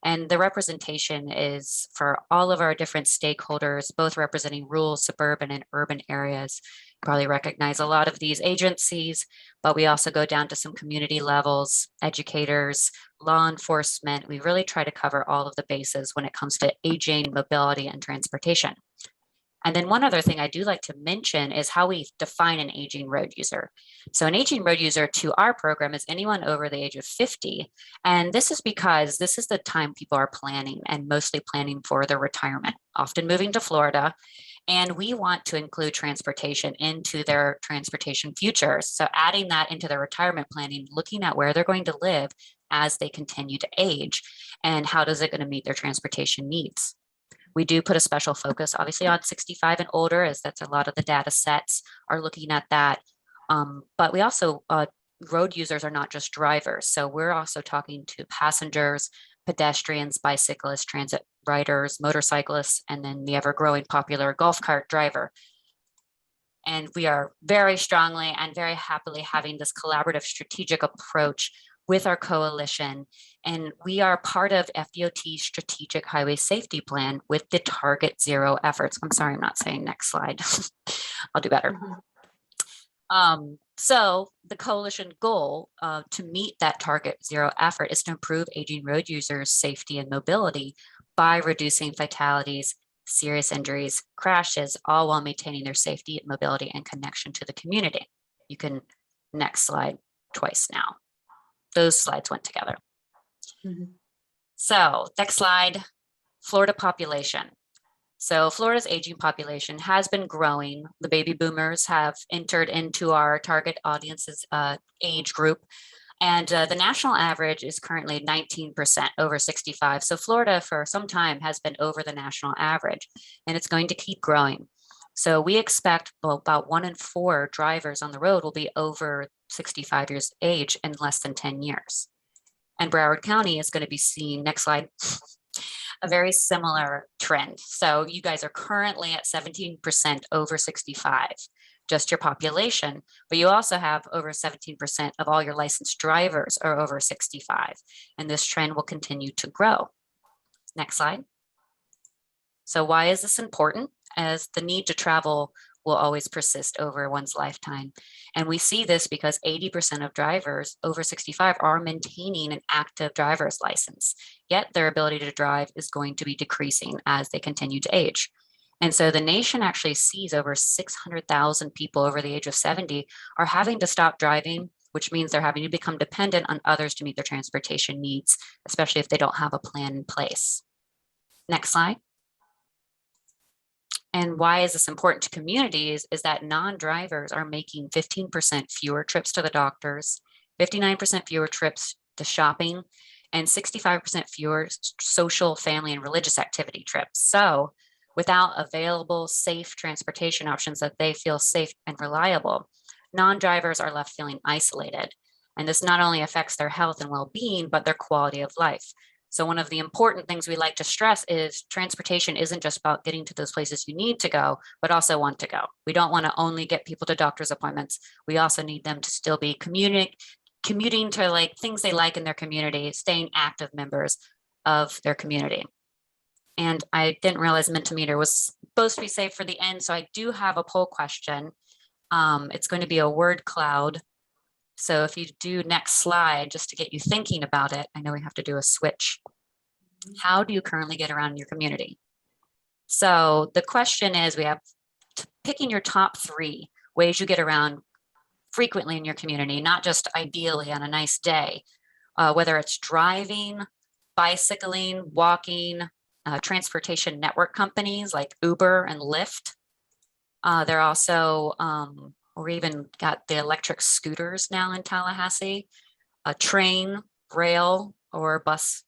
and the representation is for all of our different stakeholders, both representing rural, suburban, and urban areas. You probably recognize a lot of these agencies, but we also go down to some community levels, educators, law enforcement. We really try to cover all of the bases when it comes to aging, mobility, and transportation. And then one other thing I do like to mention is how we define an aging road user. So an aging road user to our program is anyone over the age of 50. And this is because this is the time people are planning and mostly planning for their retirement, often moving to Florida. And we want to include transportation into their transportation futures. So adding that into their retirement planning, looking at where they're going to live as they continue to age and how does it going to meet their transportation needs. We do put a special focus, obviously, on 65 and older, as that's a lot of the data sets are looking at that. But we also, road users are not just drivers. So we're also talking to passengers, pedestrians, bicyclists, transit riders, motorcyclists, and then the ever-growing popular golf cart driver. And we are very strongly and very happily having this collaborative strategic approach with our coalition. And we are part of FDOT's Strategic Highway Safety Plan with the Target Zero efforts. I'm sorry, I'm not saying next slide. I'll do better. So the coalition goal to meet that Target Zero effort is to improve aging road users' safety and mobility by reducing fatalities, serious injuries, crashes, all while maintaining their safety, mobility, and connection to the community. You can next slide twice now. Those slides went together. So next slide, Florida population. So Florida's aging population has been growing. The baby boomers have entered into our target audience's age group. And the national average is currently 19% over 65. So Florida for some time has been over the national average, and it's going to keep growing. So we expect about 1 in 4 drivers on the road will be over 65 years age in less than 10 years. And Broward County is going to be seeing, next slide, a very similar trend. So you guys are currently at 17% over 65, just your population, but you also have over 17% of all your licensed drivers are over 65. And this trend will continue to grow. Next slide. So why is this important? As the need to travel will always persist over one's lifetime. And we see this because 80% of drivers over 65 are maintaining an active driver's license, yet their ability to drive is going to be decreasing as they continue to age. And so the nation actually sees over 600,000 people over the age of 70 are having to stop driving, which means they're having to become dependent on others to meet their transportation needs, especially if they don't have a plan in place. Next slide. And why is this important to communities is that non-drivers are making 15% fewer trips to the doctors, 59% fewer trips to shopping, and 65% fewer social, family, and religious activity trips. So without available, safe transportation options that they feel safe and reliable, non-drivers are left feeling isolated. And this not only affects their health and well-being, but their quality of life. So one of the important things we like to stress is transportation isn't just about getting to those places you need to go, but also want to go. We don't want to only get people to doctor's appointments. We also need them to still be commuting to like things they like in their community, staying active members of their community. And I didn't realize Mentimeter was supposed to be saved for the end. So I do have a poll question. It's going to be a word cloud. So if you do next slide, just to get you thinking about it, I know we have to do a switch. How do you currently get around in your community? So the question is, we have picking your top 3 ways you get around frequently in your community, not just ideally on a nice day, whether it's driving, bicycling, walking, transportation network companies like Uber and Lyft. They're also, or even got the electric scooters now in Tallahassee, a train, rail, or bus.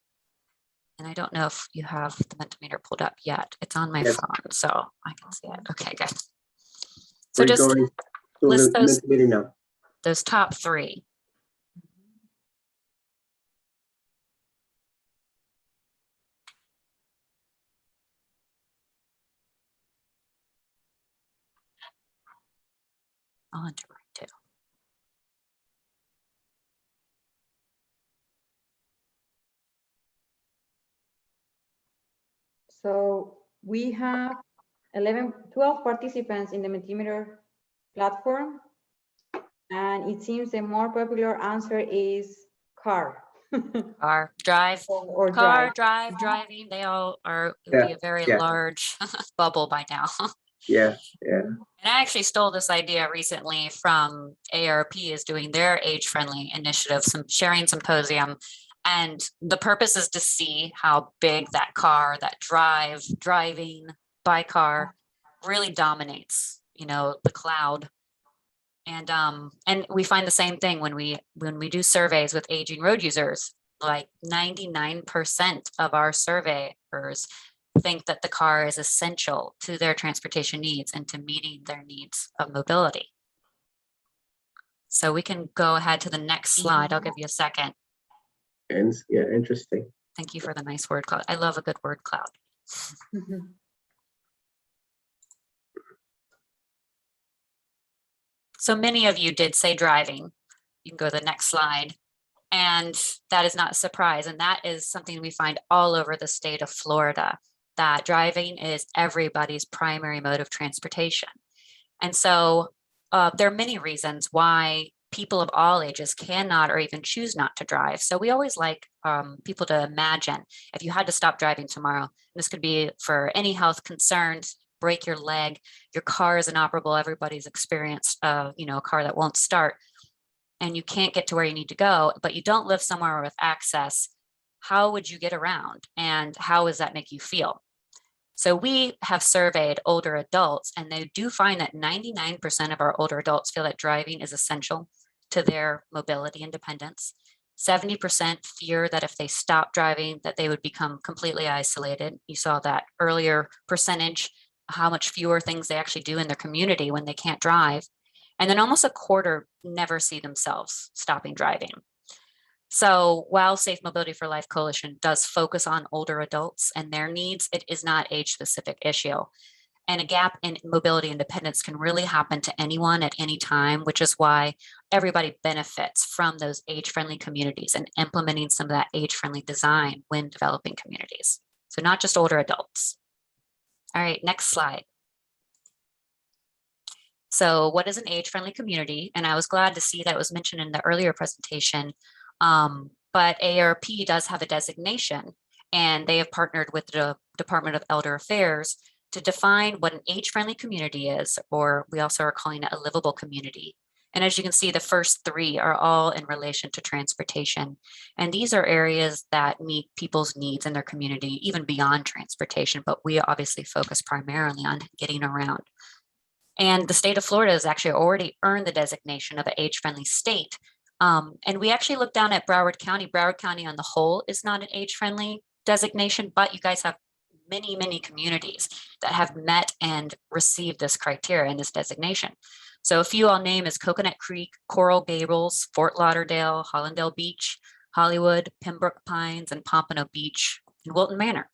And I don't know if you have the Mentimeter pulled up yet. It's on my phone, so I can see it. Okay, good. So We're just going to list the those, Mentimeter now. those top 3. I'll enter mine too. So we have 12 participants in the Mentimeter platform. And it seems the more popular answer is car. Car, drive, or car, drive. driving, they all are, it would be a very large bubble by now. Yeah. And I actually stole this idea recently from ARP is doing their age-friendly initiative, some sharing symposium. And the purpose is to see how big that car, that driving by car really dominates, you know, the cloud. And we find the same thing when we do surveys with aging road users, like 99% of our surveyors think that the car is essential to their transportation needs and to meeting their needs of mobility. So we can go ahead to the next slide. I'll give you a second. And yeah, interesting. Thank you for the nice word cloud. I love a good word cloud. So many of you did say driving. You can go to the next slide. And that is not a surprise. And that is something we find all over the state of Florida, that driving is everybody's primary mode of transportation. And so there are many reasons why people of all ages cannot or even choose not to drive. So we always like people to imagine if you had to stop driving tomorrow, this could be for any health concerns, break your leg, your car is inoperable, everybody's experienced you know, a car that won't start, and you can't get to where you need to go, but you don't live somewhere with access. How would you get around? And how does that make you feel? So we have surveyed older adults, and they do find that 99% of our older adults feel that driving is essential to their mobility independence. 70% fear that if they stop driving, that they would become completely isolated. You saw that earlier percentage, how much fewer things they actually do in their community when they can't drive. And then almost a quarter never see themselves stopping driving. So while Safe Mobility for Life Coalition does focus on older adults and their needs, it is not an age-specific issue. And a gap in mobility independence can really happen to anyone at any time, which is why everybody benefits from those age-friendly communities and implementing some of that age-friendly design when developing communities. So not just older adults. All right, next slide. So what is an age-friendly community? And I was glad to see that was mentioned in the earlier presentation, but ARP does have a designation, and they have partnered with the Department of Elder Affairs to define what an age-friendly community is, or we also are calling it a livable community. And as you can see, the first three are all in relation to transportation. And these are areas that meet people's needs in their community, even beyond transportation, but we obviously focus primarily on getting around. And the state of Florida has actually already earned the designation of an age-friendly state. And we actually looked down at Broward County. Broward County on the whole is not an age-friendly designation, but you guys have many, many communities that have met and received this criteria and this designation. So a few I'll name is Coconut Creek, Coral Gables, Fort Lauderdale, Hollandale Beach, Hollywood, Pembroke Pines, and Pompano Beach, and Wilton Manor.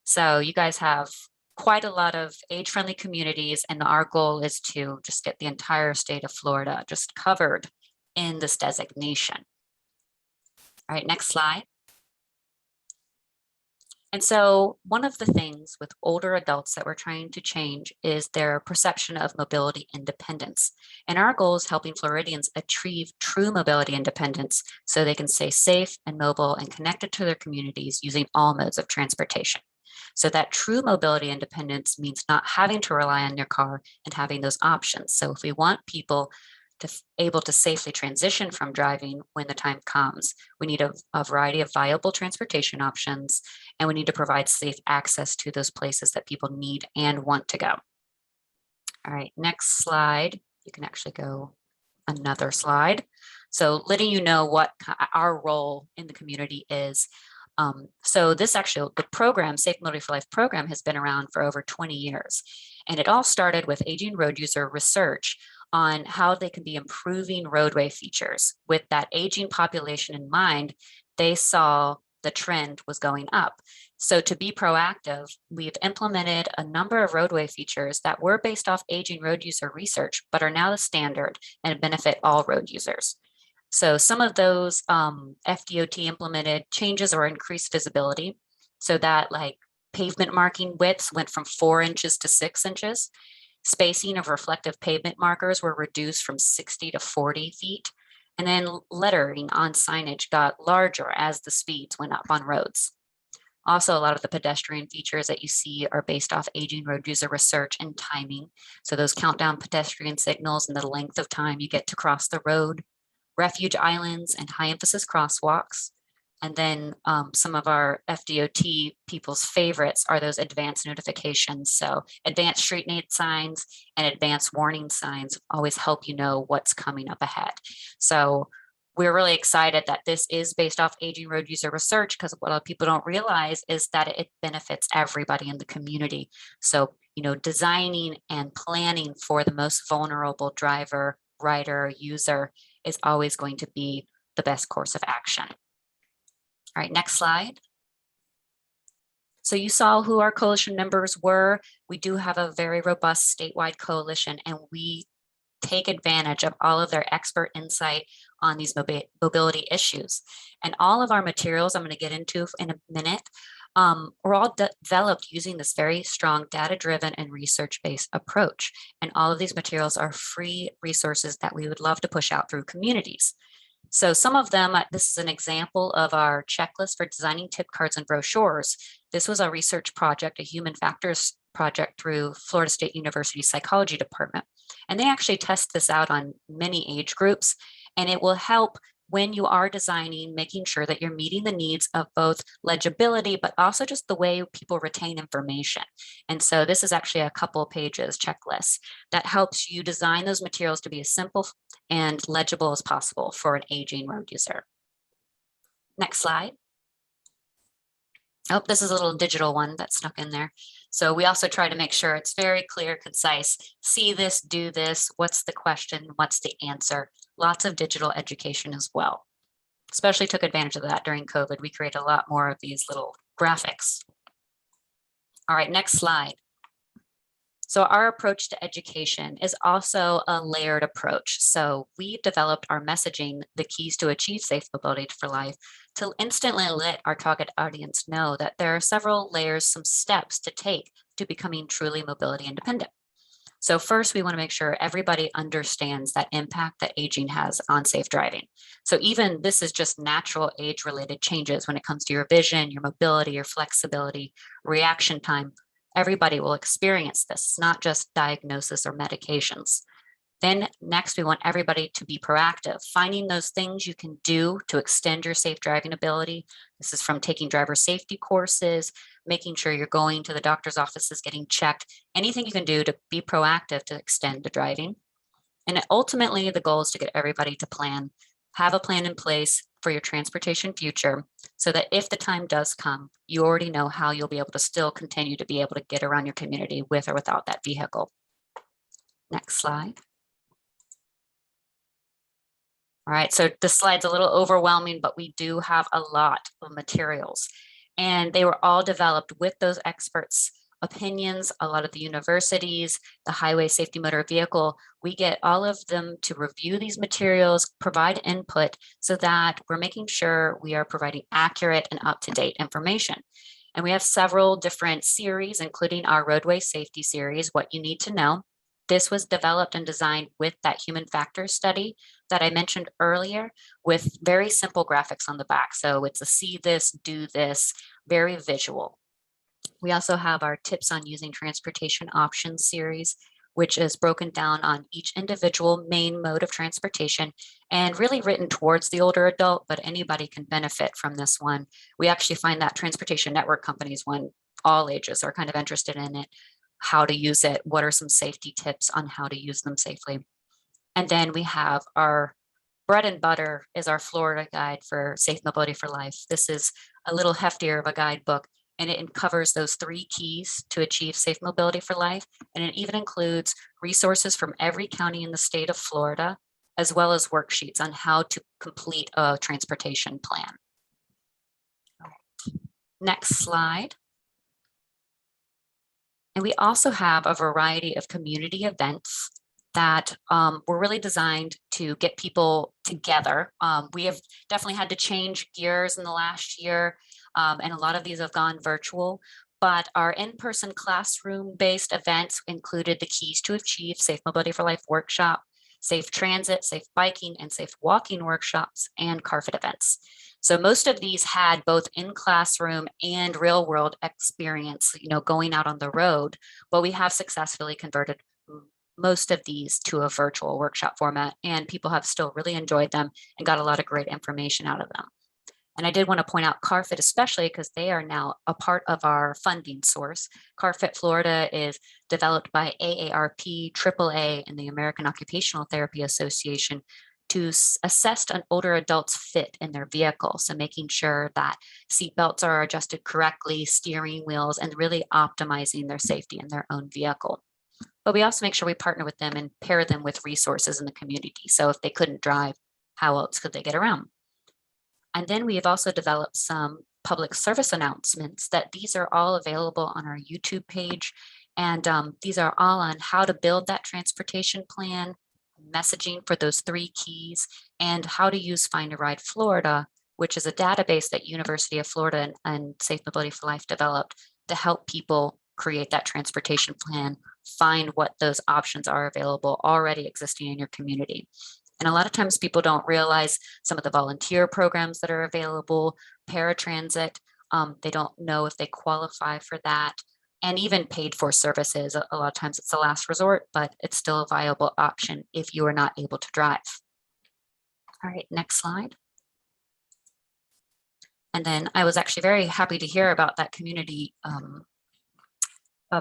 So you guys have quite a lot of age-friendly communities, and our goal is to just get the entire state of Florida just covered in this designation. All right, next slide. And so one of the things with older adults that we're trying to change is their perception of mobility independence. And our goal is helping Floridians achieve true mobility independence so they can stay safe and mobile and connected to their communities using all modes of transportation. So that true mobility independence means not having to rely on your car and having those options. So if we want people to able to safely transition from driving when the time comes, we need a variety of viable transportation options, and we need to provide safe access to those places that people need and want to go. All right, next slide. You can actually go another slide. So letting you know what our role in the community is. So this actually, the program, Safe Mobility for Life program, has been around for over 20 years. And it all started with aging road user research on how they can be improving roadway features. With that aging population in mind, they saw the trend was going up. So to be proactive, we've implemented a number of roadway features that were based off aging road user research, but are now the standard and benefit all road users. So some of those FDOT implemented changes or increased visibility, so that like pavement marking widths went from 4 inches to 6 inches. Spacing of reflective pavement markers were reduced from 60 to 40 feet. And then lettering on signage got larger as the speeds went up on roads. Also, a lot of the pedestrian features that you see are based off aging road user research and timing. So those countdown pedestrian signals and the length of time you get to cross the road, refuge islands and high emphasis crosswalks. And then some of our FDOT people's favorites are those advanced notifications. So advanced street name signs and advanced warning signs always help you know what's coming up ahead. So we're really excited that this is based off aging road user research, because what a lot of people don't realize is that it benefits everybody in the community. So, you know, designing and planning for the most vulnerable driver, rider, user is always going to be the best course of action. All right, next slide. So you saw who our coalition members were. We do have a very robust statewide coalition, and we take advantage of all of their expert insight on these mobility issues. And all of our materials I'm going to get into in a minute are all developed using this very strong data-driven and research-based approach. And all of these materials are free resources that we would love to push out through communities. So some of them, this is an example of our checklist for designing tip cards and brochures. This was a research project, a human factors project through Florida State University Psychology Department. And they actually test this out on many age groups, and it will help when you are designing, making sure that you're meeting the needs of both legibility, but also just the way people retain information. And so this is actually a couple pages checklist that helps you design those materials to be as simple and legible as possible for an aging road user. Next slide. Oh, this is a little digital one that snuck in there. So we also try to make sure it's very clear, concise. See this, do this. What's the question? What's the answer? Lots of digital education as well. Especially took advantage of that during COVID. We created a lot more of these little graphics. All right, next slide. So our approach to education is also a layered approach. So we've developed our messaging, the keys to achieve safe mobility for life, to instantly let our target audience know that there are several layers, some steps to take to becoming truly mobility independent. So first, we want to make sure everybody understands that impact that aging has on safe driving. So even this is just natural age-related changes when it comes to your vision, your mobility, your flexibility, reaction time. Everybody will experience this, not just diagnosis or medications. Then next, we want everybody to be proactive, finding those things you can do to extend your safe driving ability. This is from taking driver safety courses, making sure you're going to the doctor's offices, getting checked, anything you can do to be proactive to extend the driving. And ultimately, the goal is to get everybody to plan, have a plan in place for your transportation future so that if the time does come, you already know how you'll be able to still continue to be able to get around your community with or without that vehicle. Next slide. All right, so this slide's a little overwhelming, but we do have a lot of materials, and they were all developed with those experts' opinions. A lot of the universities, the Highway Safety Motor Vehicle, we get all of them to review these materials, provide input so that we're making sure we are providing accurate and up-to-date information. And we have several different series, including our roadway safety series, What You Need to Know. This was developed and designed with that human factors study that I mentioned earlier, with very simple graphics on the back. So it's a see this, do this, very visual. We also have our tips on using transportation options series, which is broken down on each individual main mode of transportation and really written towards the older adult, but anybody can benefit from this one. We actually find that transportation network companies, when all ages are kind of interested in it, how to use it, what are some safety tips on how to use them safely. And then we have our bread and butter is our Florida guide for safe mobility for life. This is a little heftier of a guidebook, and it covers those 3 keys to achieve safe mobility for life. And it even includes resources from every county in the state of Florida, as well as worksheets on how to complete a transportation plan. Next slide. And we also have a variety of community events that were really designed to get people together. We have definitely had to change gears in the last year, and a lot of these have gone virtual, but our in-person classroom-based events included the Keys to Achieve Safe Mobility for Life workshop, safe transit, safe biking, and safe walking workshops, and CARFIT events. So most of these had both in classroom and real world experience, going out on the road, but we have successfully converted most of these to a virtual workshop format, and people have still really enjoyed them and got a lot of great information out of them. And I did want to point out CARFIT, especially because they are now a part of our funding source. CARFIT Florida is developed by AARP, AAA, and the American Occupational Therapy Association to assess an older adult's fit in their vehicle. So making sure that seatbelts are adjusted correctly, steering wheels, and really optimizing their safety in their own vehicle. But we also make sure we partner with them and pair them with resources in the community. So if they couldn't drive, how else could they get around? And then we have also developed some public service announcements that these are all available on our YouTube page. And these are all on how to build that transportation plan, messaging for those 3 keys, and how to use Find a Ride Florida, which is a database that University of Florida and Safe Mobility for Life developed to help people create that transportation plan, find what those options are available already existing in your community. And a lot of times people don't realize some of the volunteer programs that are available, paratransit, they don't know if they qualify for that, and even paid for services. A lot of times it's a last resort, but it's still a viable option if you are not able to drive. All right, next slide. And then I was actually very happy to hear about that community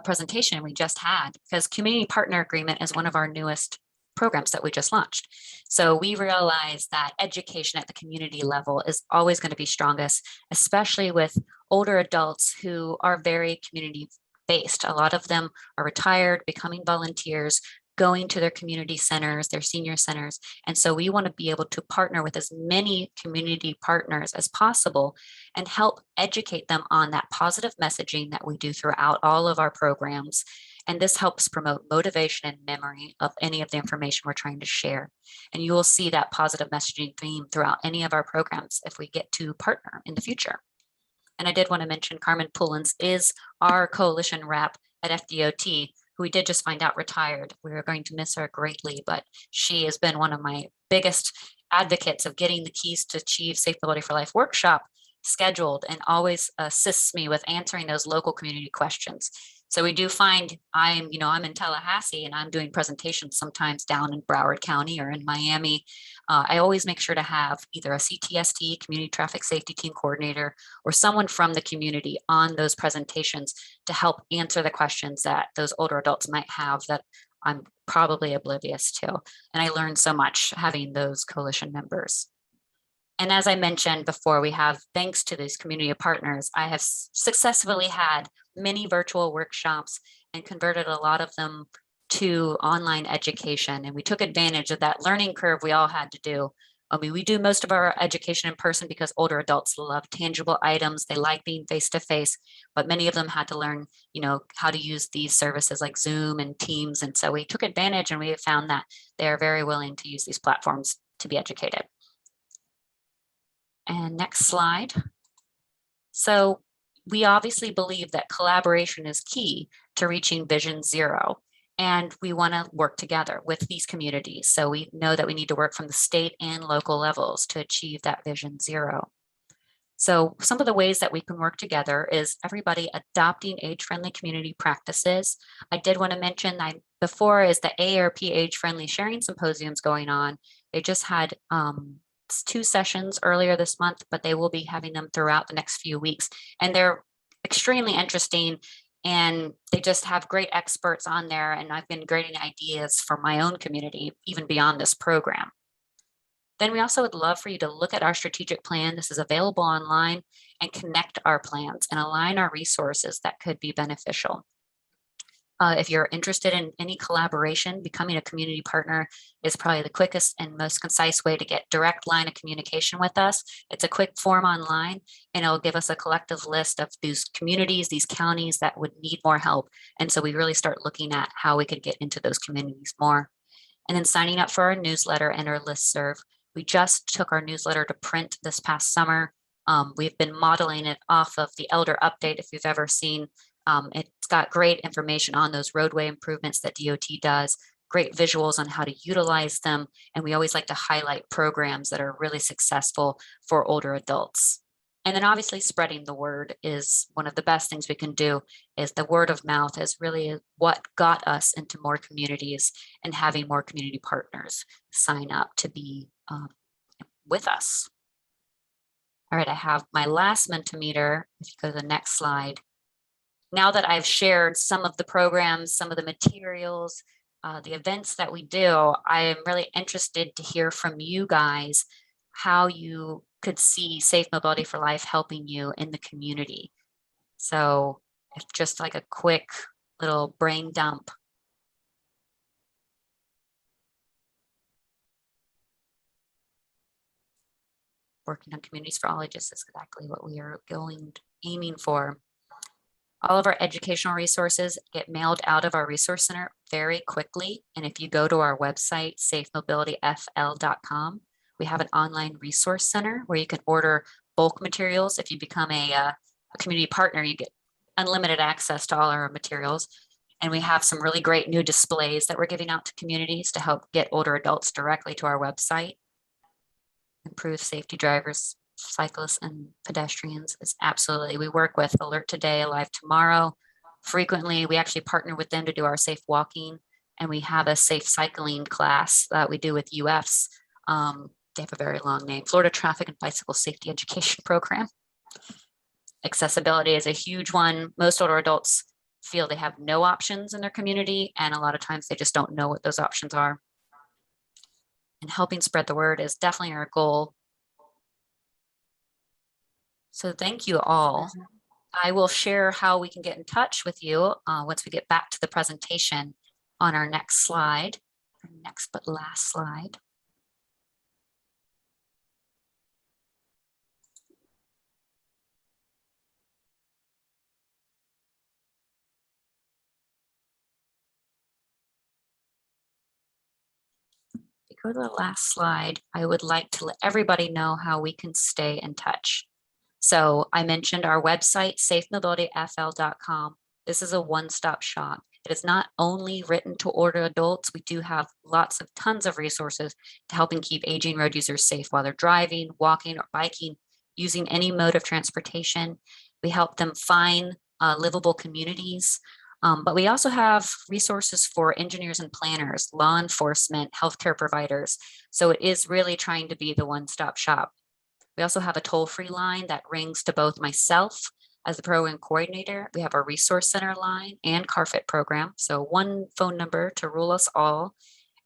presentation we just had, because Community Partner Agreement is one of our newest programs that we just launched. So we realize that education at the community level is always going to be strongest, especially with older adults who are very community based. A lot of them are retired, becoming volunteers, going to their community centers, their senior centers. And so we want to be able to partner with as many community partners as possible and help educate them on that positive messaging that we do throughout all of our programs. And this helps promote motivation and memory of any of the information we're trying to share. And you will see that positive messaging theme throughout any of our programs if we get to partner in the future. And I did want to mention Carmen Pullins is our coalition rep at FDOT, who we did just find out retired. We are going to miss her greatly, but she has been one of my biggest advocates of getting the Keys to Achieve Safe Mobility for Life workshop scheduled, and always assists me with answering those local community questions. So we do find I'm in Tallahassee and I'm doing presentations sometimes down in Broward County or in Miami. I always make sure to have either a CTST, Community Traffic Safety Team Coordinator, or someone from the community on those presentations to help answer the questions that those older adults might have that I'm probably oblivious to. And I learned so much having those coalition members. And as I mentioned before, we have, thanks to these community partners, I have successfully had many virtual workshops and converted a lot of them to online education. And we took advantage of that learning curve we all had to do. I mean, we do most of our education in person because older adults love tangible items. They like being face-to-face, but many of them had to learn, how to use these services like Zoom and Teams. And so we took advantage, and we have found that they are very willing to use these platforms to be educated. And next slide. So we obviously believe that collaboration is key to reaching Vision Zero, and we want to work together with these communities. So we know that we need to work from the state and local levels to achieve that Vision Zero. So some of the ways that we can work together is everybody adopting age-friendly community practices. I did want to mention that before is the AARP Age-Friendly Sharing Symposiums going on. They just had 2 sessions earlier this month, but they will be having them throughout the next few weeks. And they're extremely interesting, and they just have great experts on there. And I've been grading ideas for my own community, even beyond this program. Then we also would love for you to look at our strategic plan. This is available online, and connect our plans and align our resources that could be beneficial. If you're interested in any collaboration, becoming a community partner is probably the quickest and most concise way to get direct line of communication with us. It's a quick form online, and it'll give us a collective list of these communities, these counties that would need more help. And so we really start looking at how we could get into those communities more. And then signing up for our newsletter and our listserv. We just took our newsletter to print this past summer. We've been modeling it off of the Elder Update, if you've ever seen. It's got great information on those roadway improvements that DOT does, great visuals on how to utilize them. And we always like to highlight programs that are really successful for older adults. And then obviously spreading the word is one of the best things we can do. Is the word of mouth is really what got us into more communities, and having more community partners sign up to be with us. All right, I have my last Mentimeter. If you go to the next slide. Now that I've shared some of the programs, some of the materials, the events that we do, I am really interested to hear from you guys how you could see Safe Mobility for Life helping you in the community. So it's just like a quick little brain dump. Working on communities for all ages is exactly what we are aiming for. All of our educational resources get mailed out of our resource center very quickly. And if you go to our website, safemobilityfl.com, we have an online resource center where you can order bulk materials. If you become a community partner, you get unlimited access to all our materials. And we have some really great new displays that we're giving out to communities to help get older adults directly to our website. Improve safety, drivers, cyclists, and pedestrians is absolutely. We work with Alert Today, Alive Tomorrow. Frequently, we actually partner with them to do our safe walking, and we have a safe cycling class that we do with UFs. They have a very long name, Florida Traffic and Bicycle Safety Education Program. Accessibility is a huge one. Most older adults feel they have no options in their community, and a lot of times they just don't know what those options are. And helping spread the word is definitely our goal. So thank you all. I will share how we can get in touch with you once we get back to the presentation on our next slide, next but last slide. Go to the last slide. I would like to let everybody know how we can stay in touch. So I mentioned our website, safemobilityfl.com. This is a one-stop shop. It is not only written to older adults. We do have tons of resources to helping keep aging road users safe while they're driving, walking, or biking, using any mode of transportation. We help them find livable communities. But we also have resources for engineers and planners, law enforcement, healthcare providers. So it is really trying to be the one-stop shop. We also have a toll-free line that rings to both myself as the program coordinator. We have our resource center line and CARFIT program. So one phone number to rule us all.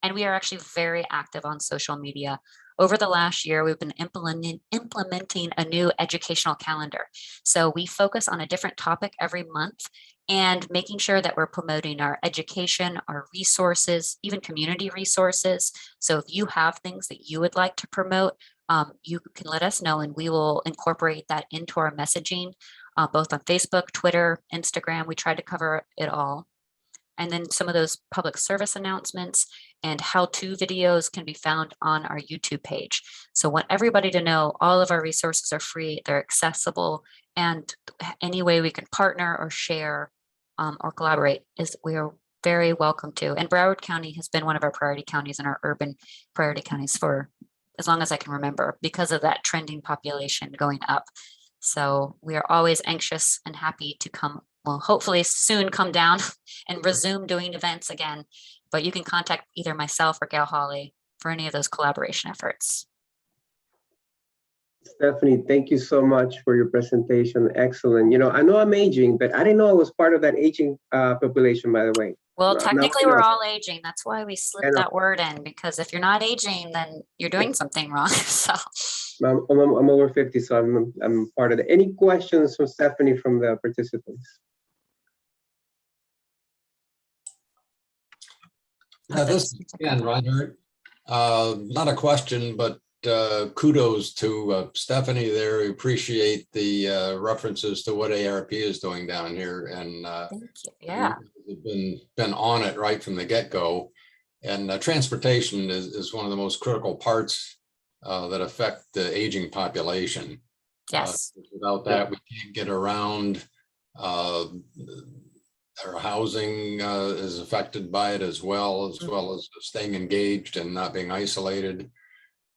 And we are actually very active on social media. Over the last year, we've been implementing a new educational calendar. So we focus on a different topic every month and making sure that we're promoting our education, our resources, even community resources. So if you have things that you would like to promote, you can let us know and we will incorporate that into our messaging, both on Facebook, Twitter, Instagram. We try to cover it all. And then some of those public service announcements and how-to videos can be found on our YouTube page. So I want everybody to know all of our resources are free, they're accessible, and any way we can partner or share or collaborate is we are very welcome to. And Broward County has been one of our priority counties and our urban priority counties for as long as I can remember because of that trending population going up. So we are always anxious and happy to come, well, hopefully soon come down and resume doing events again. But you can contact either myself or Gail Holly for any of those collaboration efforts. Stephanie, thank you so much for your presentation. Excellent. You know, I know I'm aging, but I didn't know I was part of that aging population, by the way. Well, Now technically, I know. we're all aging. That's why we slipped that word in, because if you're not aging, then you're doing something wrong. So I'm over 50, so I'm part of it. Any questions from Stephanie from the participants? Yeah, this is Ken Reinhardt. Not a question, but kudos to Stephanie there. We appreciate the references to what ARP is doing down here, and thank you. Yeah, we've been on it right from the get-go. And transportation is one of the most critical parts that affect the aging population. Yes. Without that, we can't get around. Our housing is affected by it as well as staying engaged and not being isolated.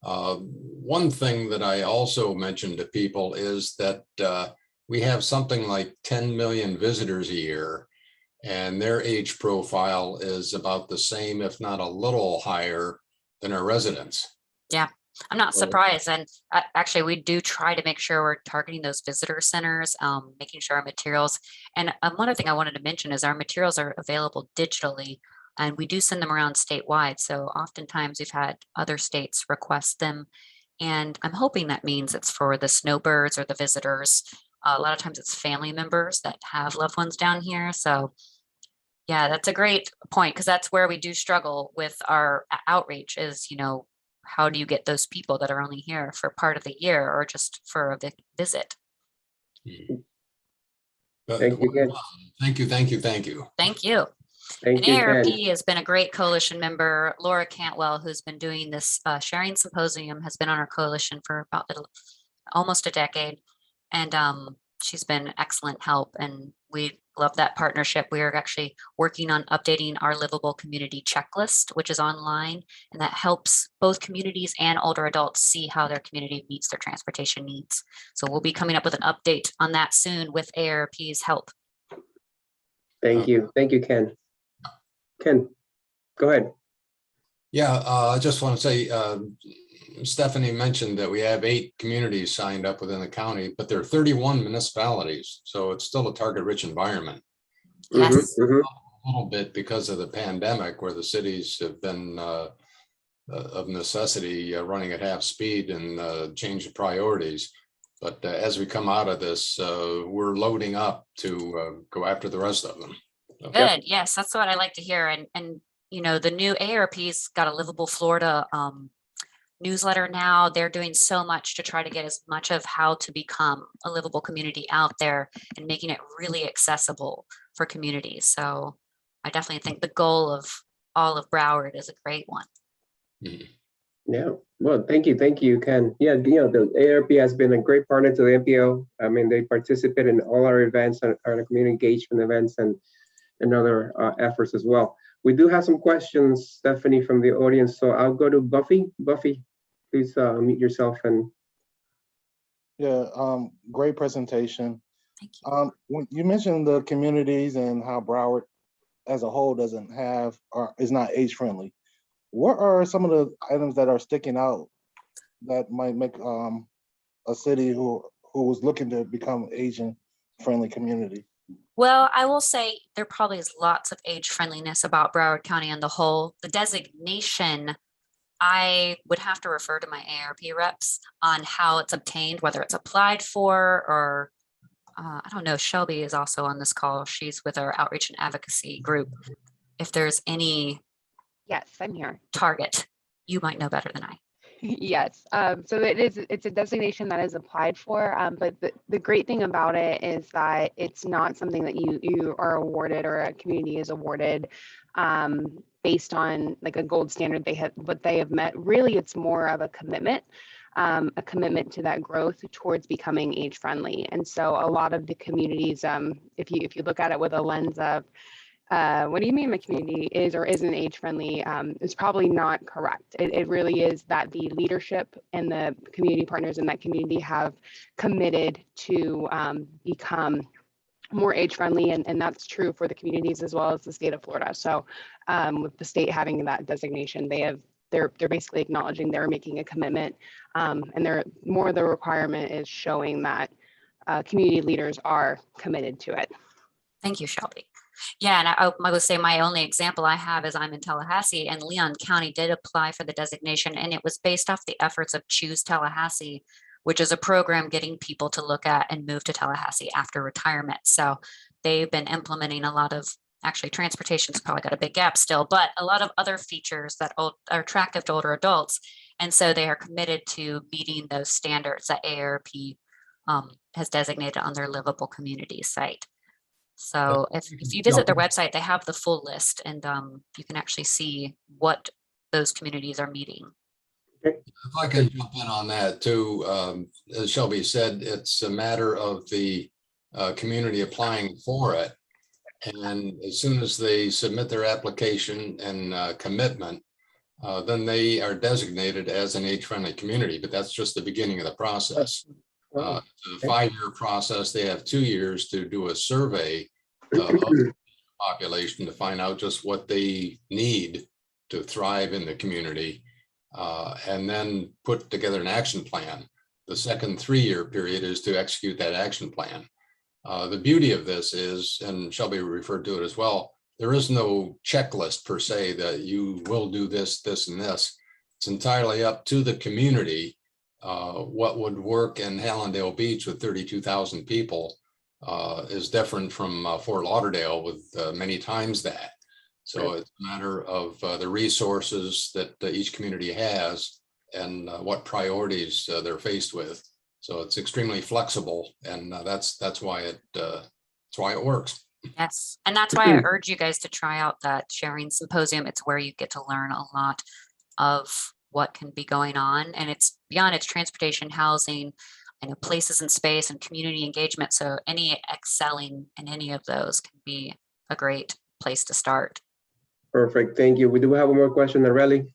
One thing that I also mentioned to people is that we have something like 10 million visitors a year, and their age profile is about the same, if not a little higher than our residents. Yeah, I'm not surprised. And actually, we do try to make sure we're targeting those visitor centers, making sure our materials. And one other thing I wanted to mention is our materials are available digitally, and we do send them around statewide. So oftentimes we've had other states request them. And I'm hoping that means it's for the snowbirds or the visitors. A lot of times it's family members that have loved ones down here. So yeah, that's a great point, because that's where we do struggle with our outreach is, you know, how do you get those people that are only here for part of the year or just for a visit? Thank you again. Thank you, thank you, thank you. Thank you. Thank And you, ARP Ken. has been a great coalition member. Laura Cantwell, who's been doing this sharing symposium, has been on our coalition for about almost a decade. And she's been excellent help. And we love that partnership. We are actually working on updating our livable community checklist, which is online. And that helps both communities and older adults see how their community meets their transportation needs. So we'll be coming up with an update on that soon with ARP's help. Thank you. Thank you, Ken. Ken, go ahead. Yeah, I just want to say, Stephanie mentioned that we have 8 communities signed up within the county, but there are 31 municipalities. So it's still a target-rich environment. Yes. A little bit because of the pandemic, where the cities have been of necessity running at half speed and change the priorities. But as we come out of this, we're loading up to go after the rest of them. Good. Yep. Yes, that's what I like to hear. And you know, the new ARP's got a Livable Florida newsletter now. They're doing so much to try to get as much of how to become a livable community out there and making it really accessible for communities. So I definitely think the goal of all of Broward is a great one. Yeah, well, thank you, Ken. Yeah, you know, the ARP has been a great partner to the MPO. I mean, they participate in all our events, our community engagement events, and other efforts as well. We do have some questions, Stephanie, from the audience. So I'll go to Buffy. Buffy, please unmute yourself. And yeah, great presentation. Thank you. When you mentioned the communities and how Broward as a whole doesn't have or is not age friendly. What are some of the items that are sticking out that might make a city who was looking to become Asian friendly community? Well, I will say there probably is lots of age friendliness about Broward County on the whole. The designation, I would have to refer to my ARP reps on how it's obtained, whether it's applied for or I don't know, Shelby is also on this call. She's with our outreach and advocacy group. If there's any Yes, I'm here. target, you might know better than I. Yes, so it's a designation that is applied for, but the great thing about it is that it's not something that you are awarded or a community is awarded based on like a gold standard what they have met. Really, it's more of a commitment to that growth towards becoming age friendly. And so a lot of the communities, if you look at it with a lens of what do you mean my community is or isn't age friendly, is probably not correct. It really is that the leadership and the community partners in that community have committed to become more age friendly, and that's true for the communities as well as the state of Florida. So with the state having that designation, they're basically acknowledging they're making a commitment, and the requirement is showing that community leaders are committed to it. Thank you, Shelby. Yeah, and I would say my only example I have is I'm in Tallahassee, and Leon County did apply for the designation, and it was based off the efforts of Choose Tallahassee, which is a program getting people to look at and move to Tallahassee after retirement. So they've been implementing a lot of, actually transportation's probably got a big gap still, but a lot of other features that are attractive to older adults. And so they are committed to meeting those standards that AARP has designated on their livable community site. So if you visit their website, they have the full list, and you can actually see what those communities are meeting. If I can jump in on that too, as Shelby said, it's a matter of the community applying for it. And as soon as they submit their application and commitment, then they are designated as an age-friendly community, but that's just the beginning of the process. It's a 5-year process. They have 2 years to do a survey of the population to find out just what they need to thrive in the community, and then put together an action plan. The second 3-year period is to execute that action plan. The beauty of this is, and Shelby referred to it as well, there is no checklist per se that you will do this, this, and this. It's entirely up to the community. What would work in Hallandale Beach with 32,000 people is different from Fort Lauderdale with many times that. So it's a matter of the resources that each community has and what priorities they're faced with. So it's extremely flexible, and that's why it works. Yes, and that's why I urge you guys to try out that sharing symposium. It's where you get to learn a lot of what can be going on, and it's beyond its transportation, housing, places and space and community engagement. So any excelling in any of those can be a great place to start. Perfect, thank you. We do have one more question, Narelli.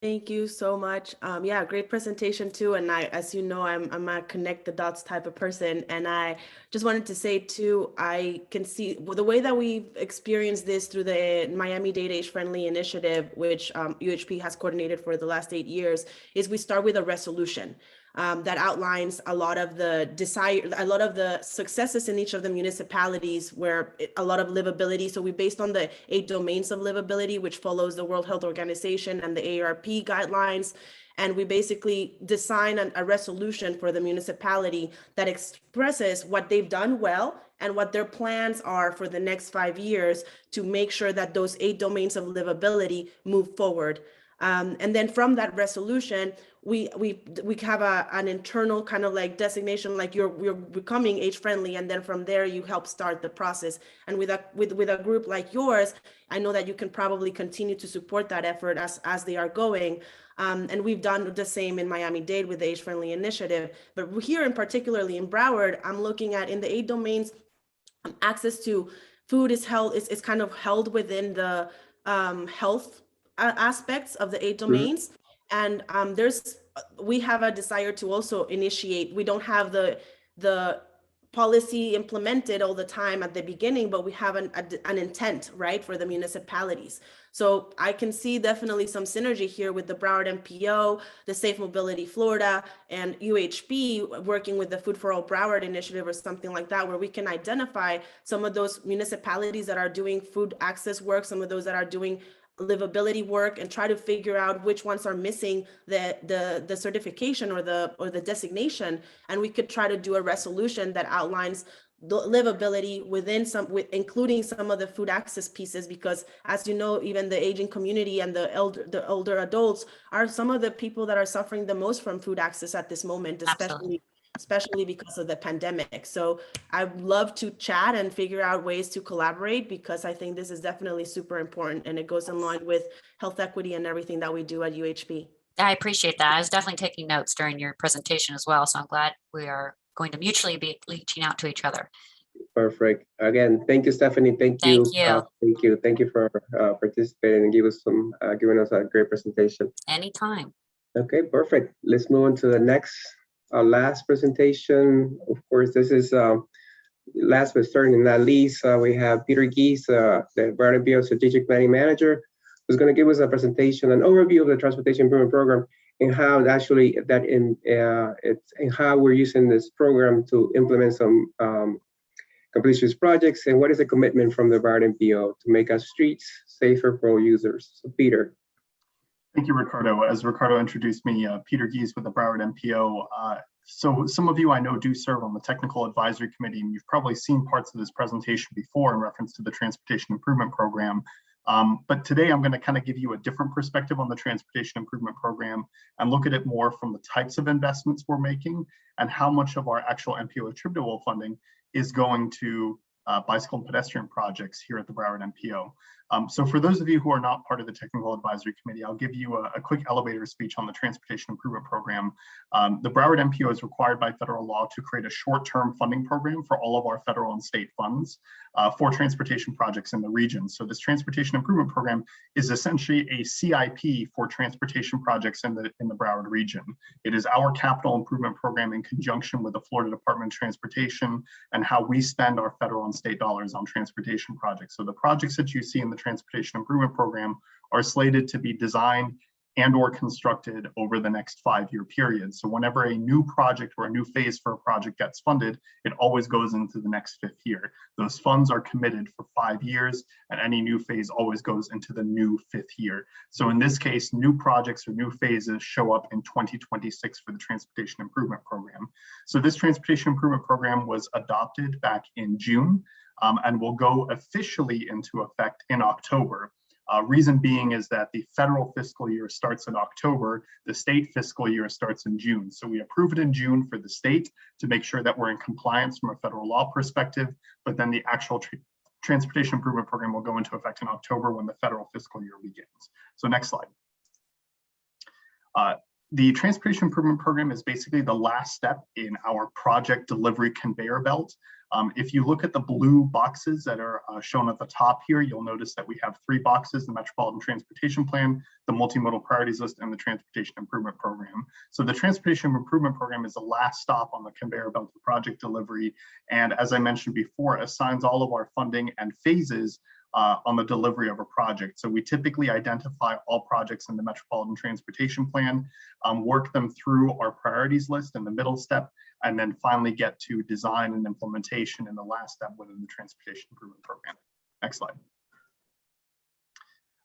Thank you so much. Yeah, great presentation too. And as you know, I'm a connect the dots type of person. And I just wanted to say too, I can see the way that we've experienced this through the Miami-Dade Age Friendly Initiative, which UHP has coordinated for the last 8 years, is we start with a resolution that outlines a lot of the successes in each of the municipalities where a lot of livability. So we based on the 8 domains of livability, which follows the World Health Organization and the AARP guidelines. And we basically design a resolution for the municipality that expresses what they've done well and what their plans are for the next 5 years to make sure that those 8 domains of livability move forward. And then from that resolution, we have an internal kind of like designation, like you're becoming age friendly, and then from there you help start the process. And with a group like yours, I know that you can probably continue to support that effort as they are going. And we've done the same in Miami-Dade with the Age Friendly Initiative. But here, in particularly in Broward, I'm looking at in the 8 domains, access to food is held. It's kind of held within the health aspects of the 8 domains. And we have a desire to also initiate. We don't have the policy implemented all the time at the beginning, but we have an intent, right, for the municipalities. So I can see definitely some synergy here with the Broward MPO, the Safe Mobility Florida, and UHB working with the Food for All Broward initiative or something like that, where we can identify some of those municipalities that are doing food access work, some of those that are doing livability work, and try to figure out which ones are missing the certification or the designation, and we could try to do a resolution that outlines the livability within including some of the food access pieces, because as you know, even the aging community and the older adults are some of the people that are suffering the most from food access at this moment, especially because of the pandemic. So I'd love to chat and figure out ways to collaborate, because I think this is definitely super important, and it goes in line with health equity and everything that we do at UHB. I appreciate that. I was definitely taking notes during your presentation as well. So I'm glad we are going to mutually be reaching out to each other. Perfect. Again, thank you, Stephanie. Thank you. Thank you for participating and giving us a great presentation. Anytime. Okay, perfect. Let's move on to the next, last presentation. Of course, this is last but certainly not least, we have Peter Gies, the Broward MPO Strategic Planning Manager, who's going to give us a presentation, an overview of the Transportation Improvement Program and how actually and how we're using this program to implement some complete streets projects, and what is the commitment from the Broward MPO to make our streets safer for all users. So Peter. Thank you, Ricardo. As Ricardo introduced me, Peter Gies with the Broward MPO. So some of you I know do serve on the Technical Advisory Committee, and you've probably seen parts of this presentation before in reference to the Transportation Improvement Program. But today I'm going to kind of give you a different perspective on the Transportation Improvement Program and look at it more from the types of investments we're making and how much of our actual MPO attributable funding is going to bicycle and pedestrian projects here at the Broward MPO. So for those of you who are not part of the Technical Advisory Committee, I'll give you a quick elevator speech on the Transportation Improvement Program. The Broward MPO is required by federal law to create a short-term funding program for all of our federal and state funds for transportation projects in the region. So this Transportation Improvement Program is essentially a CIP for transportation projects in the Broward region. It is our capital improvement program in conjunction with the Florida Department of Transportation and how we spend our federal and state dollars on transportation projects. So the projects that you see in the Transportation Improvement Program are slated to be designed and or constructed over the next 5-year period. So whenever a new project or a new phase for a project gets funded, it always goes into the next 5th year. Those funds are committed for 5 years, and any new phase always goes into the new 5th year. So in this case, new projects or new phases show up in 2026 for the Transportation Improvement Program. So this Transportation Improvement Program was adopted back in June and will go officially into effect in October. Reason being is that the federal fiscal year starts in October, the state fiscal year starts in June. So we approve it in June for the state to make sure that we're in compliance from a federal law perspective, but then the actual Transportation Improvement Program will go into effect in October when the federal fiscal year begins. So next slide. The Transportation Improvement Program is basically the last step in our project delivery conveyor belt. If you look at the blue boxes that are shown at the top here, you'll notice that we have 3 boxes: the Metropolitan Transportation Plan, the Multimodal Priorities List, and the Transportation Improvement Program. So the Transportation Improvement Program is the last stop on the conveyor belt of project delivery. And as I mentioned before, assigns all of our funding and phases on the delivery of a project. So we typically identify all projects in the Metropolitan Transportation Plan, work them through our priorities list in the middle step, and then finally get to design and implementation in the last step within the Transportation Improvement Program. Next slide.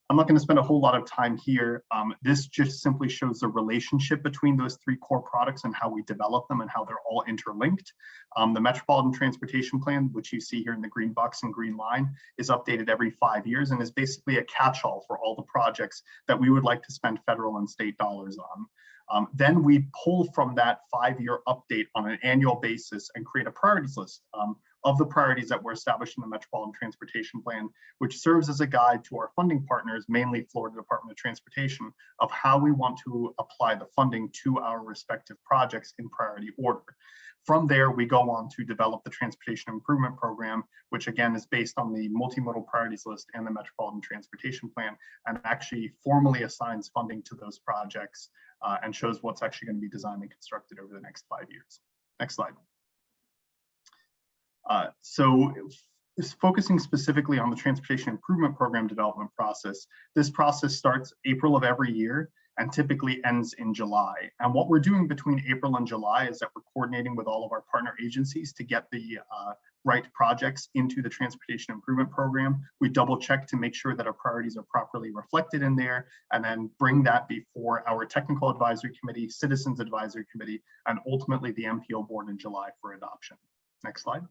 I'm not going to spend a whole lot of time here. This just simply shows the relationship between those 3 core products and how we develop them and how they're all interlinked. The Metropolitan Transportation Plan, which you see here in the green box and green line, is updated every 5 years and is basically a catch-all for all the projects that we would like to spend federal and state dollars on. Then we pull from that 5-year update on an annual basis and create a priorities list of the priorities that were established in the Metropolitan Transportation Plan, which serves as a guide to our funding partners, mainly Florida Department of Transportation, of how we want to apply the funding to our respective projects in priority order. From there, we go on to develop the Transportation Improvement Program, which again is based on the Multimodal Priorities List and the Metropolitan Transportation Plan, and actually formally assigns funding to those projects and shows what's actually going to be designed and constructed over the next 5 years. Next slide. So focusing specifically on the Transportation Improvement Program development process, this process starts April of every year and typically ends in July. And what we're doing between April and July is that we're coordinating with all of our partner agencies to get the right projects into the Transportation Improvement Program. We double check to make sure that our priorities are properly reflected in there, and then bring that before our Technical Advisory Committee, Citizens Advisory Committee, and ultimately the MPO board in July for adoption. Next slide.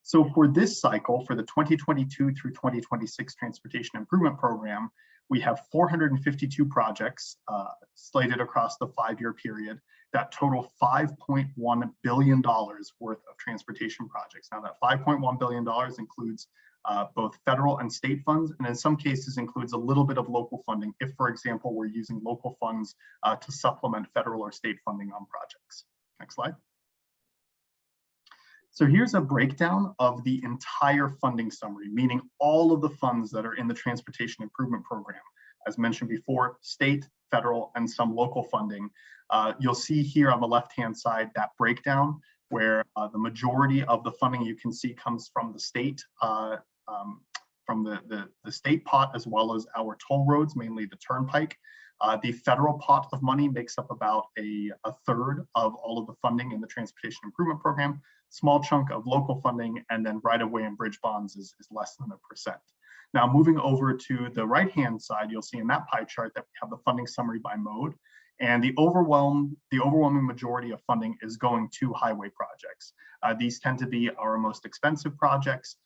So for this cycle, for the 2022 through 2026 Transportation Improvement Program, we have 452 projects slated across the 5-year period that total $5.1 billion worth of transportation projects. Now that $5.1 billion includes both federal and state funds, and in some cases includes a little bit of local funding if, for example, we're using local funds to supplement federal or state funding on projects. Next slide. So here's a breakdown of the entire funding summary, meaning all of the funds that are in the Transportation Improvement Program. As mentioned before, state, federal, and some local funding. You'll see here on the left-hand side that breakdown where the majority of the funding you can see comes from the state, from the state pot, as well as our toll roads, mainly the turnpike. The federal pot of money makes up about a third of all of the funding in the Transportation Improvement Program. Small chunk of local funding, and then right-of-way and bridge bonds is less than 1%. Now, moving over to the right-hand side, you'll see in that pie chart that we have the funding summary by mode, and the overwhelming majority of funding is going to highway projects. These tend to be our most expensive projects.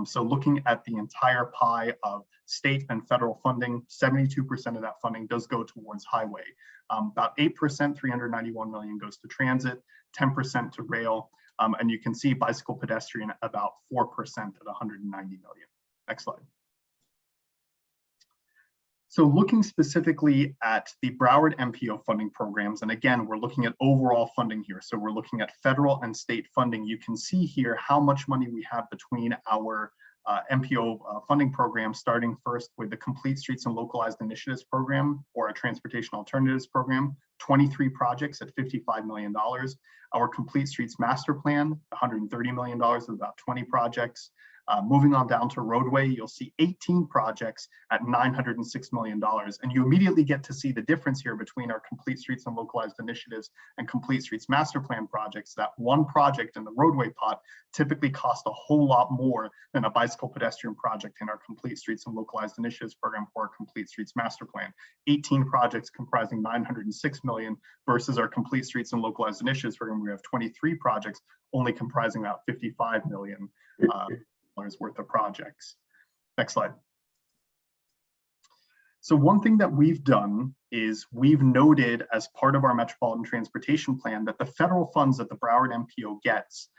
So looking at the entire pie of state and federal funding, 72% of that funding does go towards highway. About 8%, $391 million, goes to transit, 10% to rail, and you can see bicycle pedestrian about 4% at $190 million. Next slide. So looking specifically at the Broward MPO funding programs, and again, we're looking at overall funding here. So we're looking at federal and state funding. You can see here how much money we have between our MPO funding program, starting first with the Complete Streets and Localized Initiatives Program, or a Transportation Alternatives Program, 23 projects at $55 million. Our Complete Streets Master Plan, $130 million with about 20 projects. Moving on down to roadway, you'll see 18 projects at $906 million. And you immediately get to see the difference here between our Complete Streets and Localized Initiatives and Complete Streets Master Plan projects. That one project in the roadway pot typically costs a whole lot more than a bicycle pedestrian project in our Complete Streets and Localized Initiatives program or a Complete Streets Master Plan. 18 projects comprising $906 million versus our Complete Streets and Localized Initiatives program, we have 23 projects only comprising about $55 million. Worth of projects. Next slide. So one thing that we've done is we've noted as part of our Metropolitan Transportation Plan that the federal funds that the Broward MPO gets,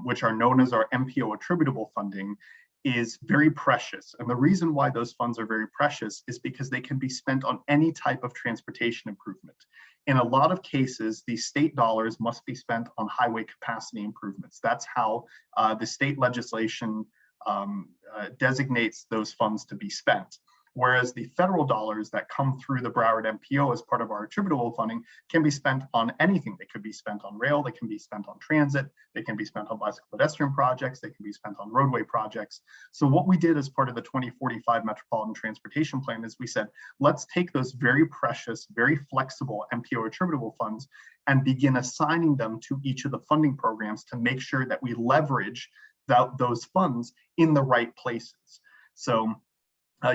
which are known as our MPO attributable funding, is very precious. And the reason why those funds are very precious is because they can be spent on any type of transportation improvement. In a lot of cases, the state dollars must be spent on highway capacity improvements. That's how the state legislation designates those funds to be spent. Whereas the federal dollars that come through the Broward MPO as part of our attributable funding can be spent on anything. They could be spent on rail, they can be spent on transit, they can be spent on bicycle pedestrian projects, they can be spent on roadway projects. So what we did as part of the 2045 Metropolitan Transportation Plan is we said, let's take those very precious, very flexible MPO attributable funds and begin assigning them to each of the funding programs to make sure that we leverage those funds in the right places. So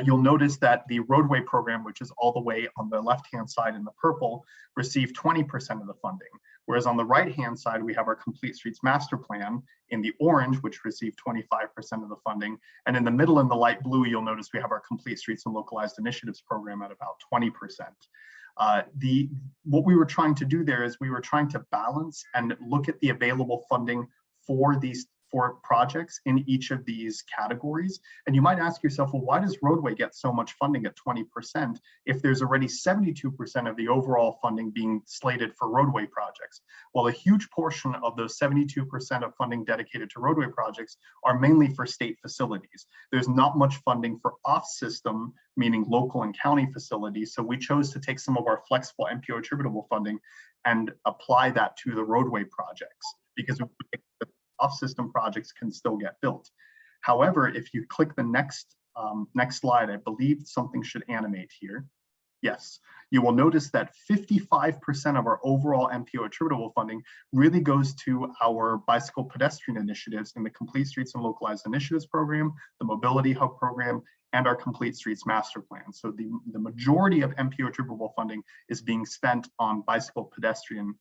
you'll notice that the roadway program, which is all the way on the left-hand side in the purple, received 20% of the funding. Whereas on the right-hand side, we have our Complete Streets Master Plan in the orange, which received 25% of the funding. And in the middle in the light blue, you'll notice we have our Complete Streets and Localized Initiatives program at about 20%. What we were trying to do there is we were trying to balance and look at the available funding for these projects in each of these categories. And you might ask yourself, well, why does roadway get so much funding at 20% if there's already 72% of the overall funding being slated for roadway projects? Well, a huge portion of those 72% of funding dedicated to roadway projects are mainly for state facilities. There's not much funding for off-system, meaning local and county facilities. So we chose to take some of our flexible MPO attributable funding and apply that to the roadway projects. because off-system projects can still get built. However, if you click the next slide, I believe something should animate here. Yes, you will notice that 55% of our overall MPO attributable funding really goes to our bicycle pedestrian initiatives in the Complete Streets and Localized Initiatives program, the Mobility Hub program, and our Complete Streets Master Plan. So the majority of MPO attributable funding is being spent on bicycle pedestrian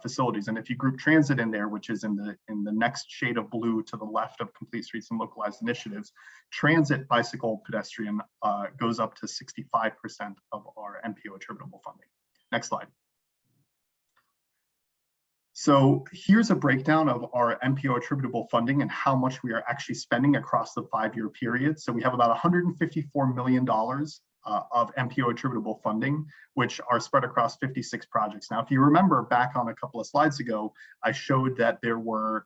facilities. And if you group transit in there, which is in the next shade of blue to the left of Complete Streets and Localized Initiatives, transit bicycle pedestrian goes up to 65% of our MPO attributable funding. Next slide. So here's a breakdown of our MPO attributable funding and how much we are actually spending across the 5-year period. So we have about $154 million of MPO attributable funding, which are spread across 56 projects. Now, if you remember back on a couple of slides ago, I showed that there were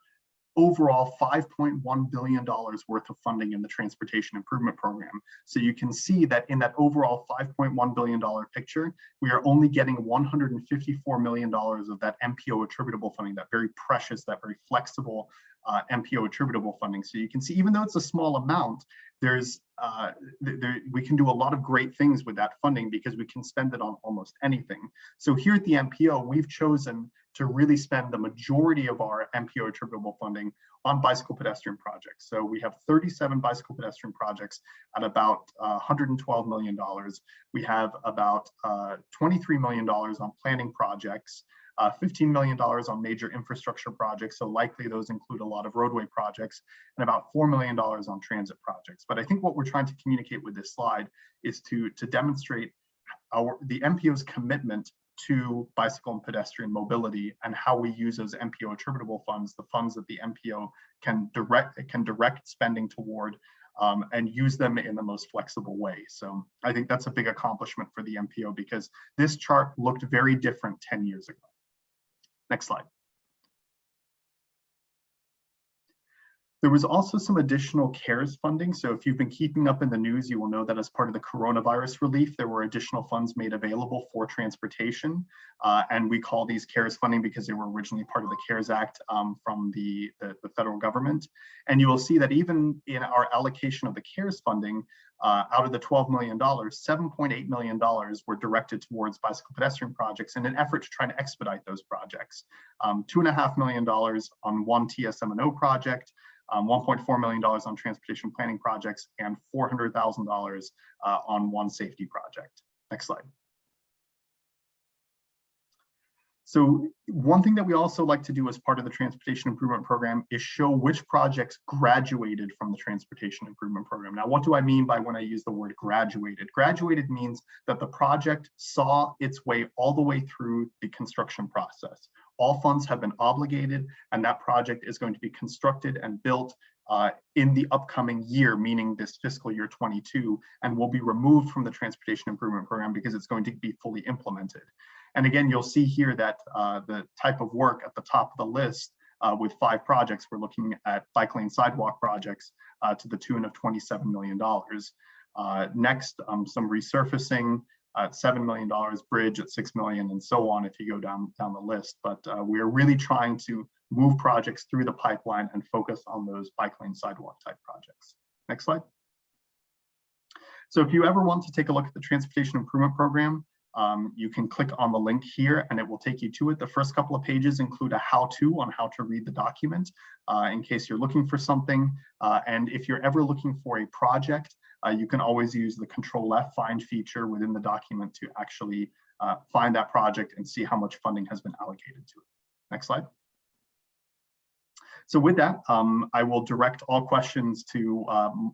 overall $5.1 billion worth of funding in the Transportation Improvement Program. So you can see that in that overall $5.1 billion picture, we are only getting $154 million of that MPO attributable funding, that very precious, that very flexible MPO attributable funding. So you can see, even though it's a small amount, we can do a lot of great things with that funding because we can spend it on almost anything. So here at the MPO, we've chosen to really spend the majority of our MPO attributable funding on bicycle pedestrian projects. So we have 37 bicycle pedestrian projects at about $112 million. We have about $23 million on planning projects, $15 million on major infrastructure projects. So likely those include a lot of roadway projects, and about $4 million on transit projects. But I think what we're trying to communicate with this slide is to demonstrate the MPO's commitment to bicycle and pedestrian mobility and how we use those MPO attributable funds, the funds that the MPO can direct spending toward, and use them in the most flexible way. So I think that's a big accomplishment for the MPO, because this chart looked very different 10 years ago. Next slide. There was also some additional CARES funding. So if you've been keeping up in the news, you will know that as part of the coronavirus relief, there were additional funds made available for transportation. And we call these CARES funding because they were originally part of the CARES Act from the federal government. And you will see that even in our allocation of the CARES funding, out of the $12 million, $7.8 million were directed towards bicycle pedestrian projects in an effort to try to expedite those projects. $2.5 million on one TSM&O project, $1.4 million on transportation planning projects, and $400,000 on one safety project. Next slide. So one thing that we also like to do as part of the Transportation Improvement Program is show which projects graduated from the Transportation Improvement Program. Now, what do I mean by when I use the word graduated? Graduated means that the project saw its way all the way through the construction process. All funds have been obligated, and that project is going to be constructed and built in the upcoming year, meaning this fiscal year 22, and will be removed from the Transportation Improvement Program because it's going to be fully implemented. And again, you'll see here that the type of work at the top of the list with 5 projects, we're looking at bike lane sidewalk projects to the tune of $27 million. Next, some resurfacing at $7 million, bridge at $6 million, and so on if you go down the list. But we are really trying to move projects through the pipeline and focus on those bike lane sidewalk type projects. Next slide. So if you ever want to take a look at the Transportation Improvement Program, you can click on the link here and it will take you to it. The first couple of pages include a how-to on how to read the document in case you're looking for something. And if you're ever looking for a project, you can always use the Control-F find feature within the document to actually find that project and see how much funding has been allocated to it. Next slide. So with that, I will direct all questions to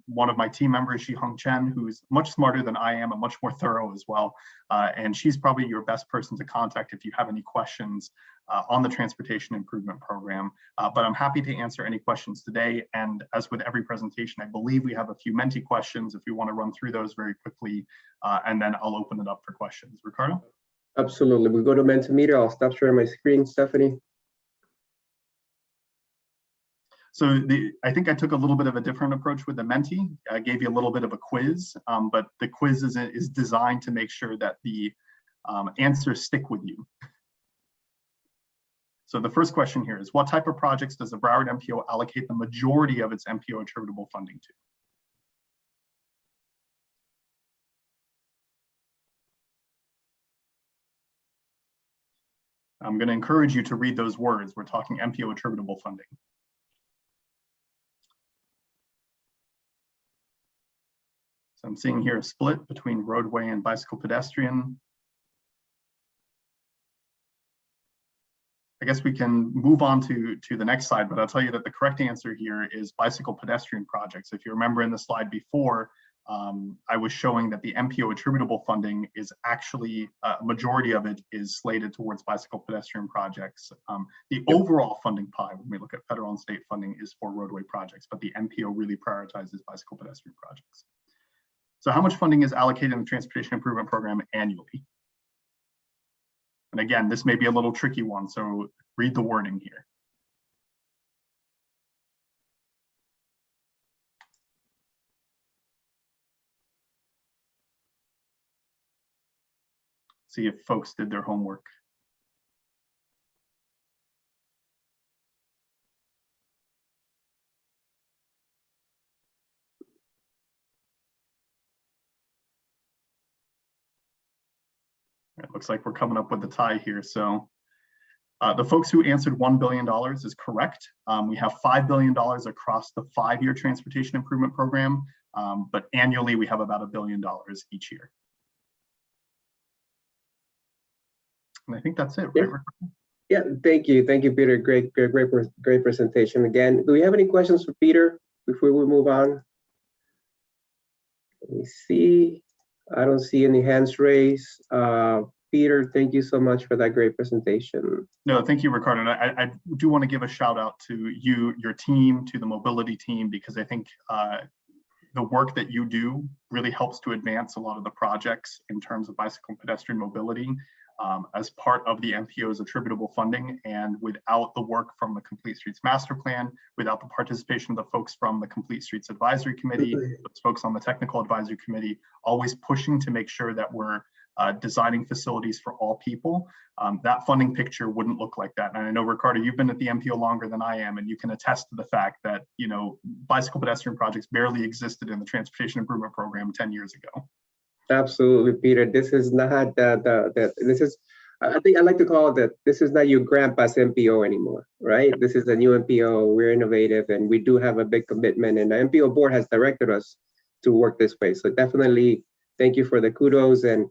one of my team members, Shihong Chen, who's much smarter than I am and much more thorough as well. And she's probably your best person to contact if you have any questions on the Transportation Improvement Program. But I'm happy to answer any questions today. And as with every presentation, I believe we have a few Menti questions if you want to run through those very quickly, and then I'll open it up for questions. Ricardo? Absolutely. We go to Mentimeter. I'll stop sharing my screen, Stephanie. So I think I took a little bit of a different approach with the Menti. I gave you a little bit of a quiz, but the quiz is designed to make sure that the answers stick with you. So the first question here is, what type of projects does the Broward MPO allocate the majority of its MPO attributable funding to? I'm going to encourage you to read those words. We're talking MPO attributable funding. So I'm seeing here a split between roadway and bicycle pedestrian. I guess we can move on to the next slide, but I'll tell you that the correct answer here is bicycle pedestrian projects. If you remember in the slide before, I was showing that the MPO attributable funding is actually, a majority of it is slated towards bicycle pedestrian projects. The overall funding pie, when we look at federal and state funding, is for roadway projects, but the MPO really prioritizes bicycle pedestrian projects. So how much funding is allocated in the Transportation Improvement Program annually? And again, this may be a little tricky one, so read the wording here. See if folks did their homework. It looks like we're coming up with a tie here. So the folks who answered $1 billion is correct. We have $5 billion across the 5-year Transportation Improvement Program, but annually we have about $1 billion each year. And I think that's it, right? Yeah, thank you, Peter. Great presentation again. Do we have any questions for Peter before we move on? Let me see. I don't see any hands raised. Peter, thank you so much for that great presentation. No, thank you, Ricardo. And I do want to give a shout out to you, your team, to the mobility team, because I think the work that you do really helps to advance a lot of the projects in terms of bicycle and pedestrian mobility as part of the MPO's attributable funding. And without the work from the Complete Streets Master Plan, without the participation of the folks from the Complete Streets Advisory Committee, those folks on the Technical Advisory Committee, always pushing to make sure that we're designing facilities for all people, that funding picture wouldn't look like that. And I know, Ricardo, you've been at the MPO longer than I am, and you can attest to the fact that, you know, bicycle pedestrian projects barely existed in the Transportation Improvement Program 10 years ago. Absolutely, Peter. This is not this is, I think I like to call it that this is not your grandpa's MPO anymore, right? This is a new MPO. We're innovative, and we do have a big commitment, and the MPO board has directed us to work this way. So definitely thank you for the kudos. And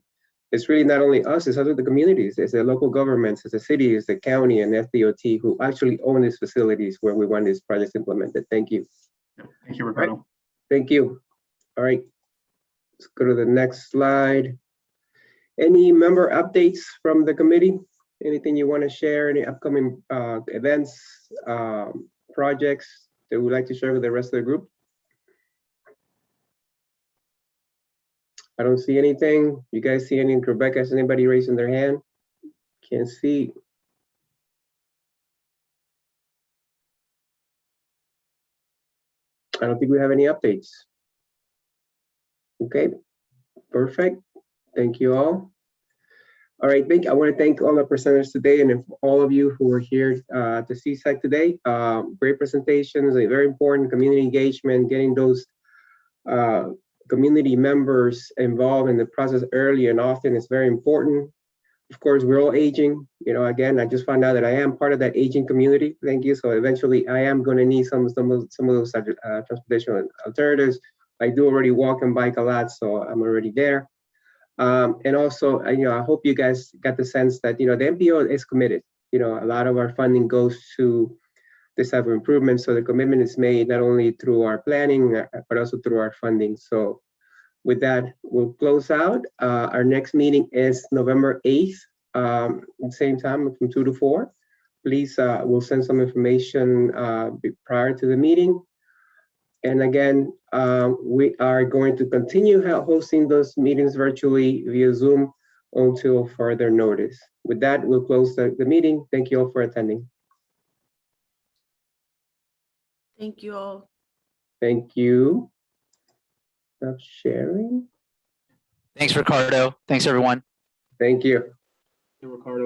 it's really not only us, it's also the communities, it's the local governments, it's the cities, the county, and FDOT who actually own these facilities where we want these projects implemented. Thank you. Thank you, Ricardo. Right. Thank you. All right, let's go to the next slide. Any member updates from the committee? Anything you want to share? Any upcoming events, projects that we would like to share with the rest of the group? I don't see anything. You guys see any? Rebecca, is anybody raising their hand? Can't see. I don't think we have any updates. Okay, perfect. Thank you all. All right, I want to thank all the presenters today, and all of you who were here to CSAC today. Great presentations, a very important community engagement, getting those community members involved in the process early and often is very important. Of course, we're all aging. You know, again, I just found out that I am part of that aging community. Thank you. So eventually, I am going to need some of those transportation alternatives. I do already walk and bike a lot, so I'm already there. And also, you know, I hope you guys got the sense that, you know, the MPO is committed. You know, a lot of our funding goes to this type of improvement. So the commitment is made not only through our planning, but also through our funding. So with that, we'll close out. Our next meeting is November 8th, same time from 2 to 4. Please, we'll send some information prior to the meeting. And again, we are going to continue hosting those meetings virtually via Zoom until further notice. With that, we'll close the meeting. Thank you all for attending. Thank you all. Thank you. Stop sharing. Thanks, Ricardo. Thanks, everyone. Thank you. Ricardo.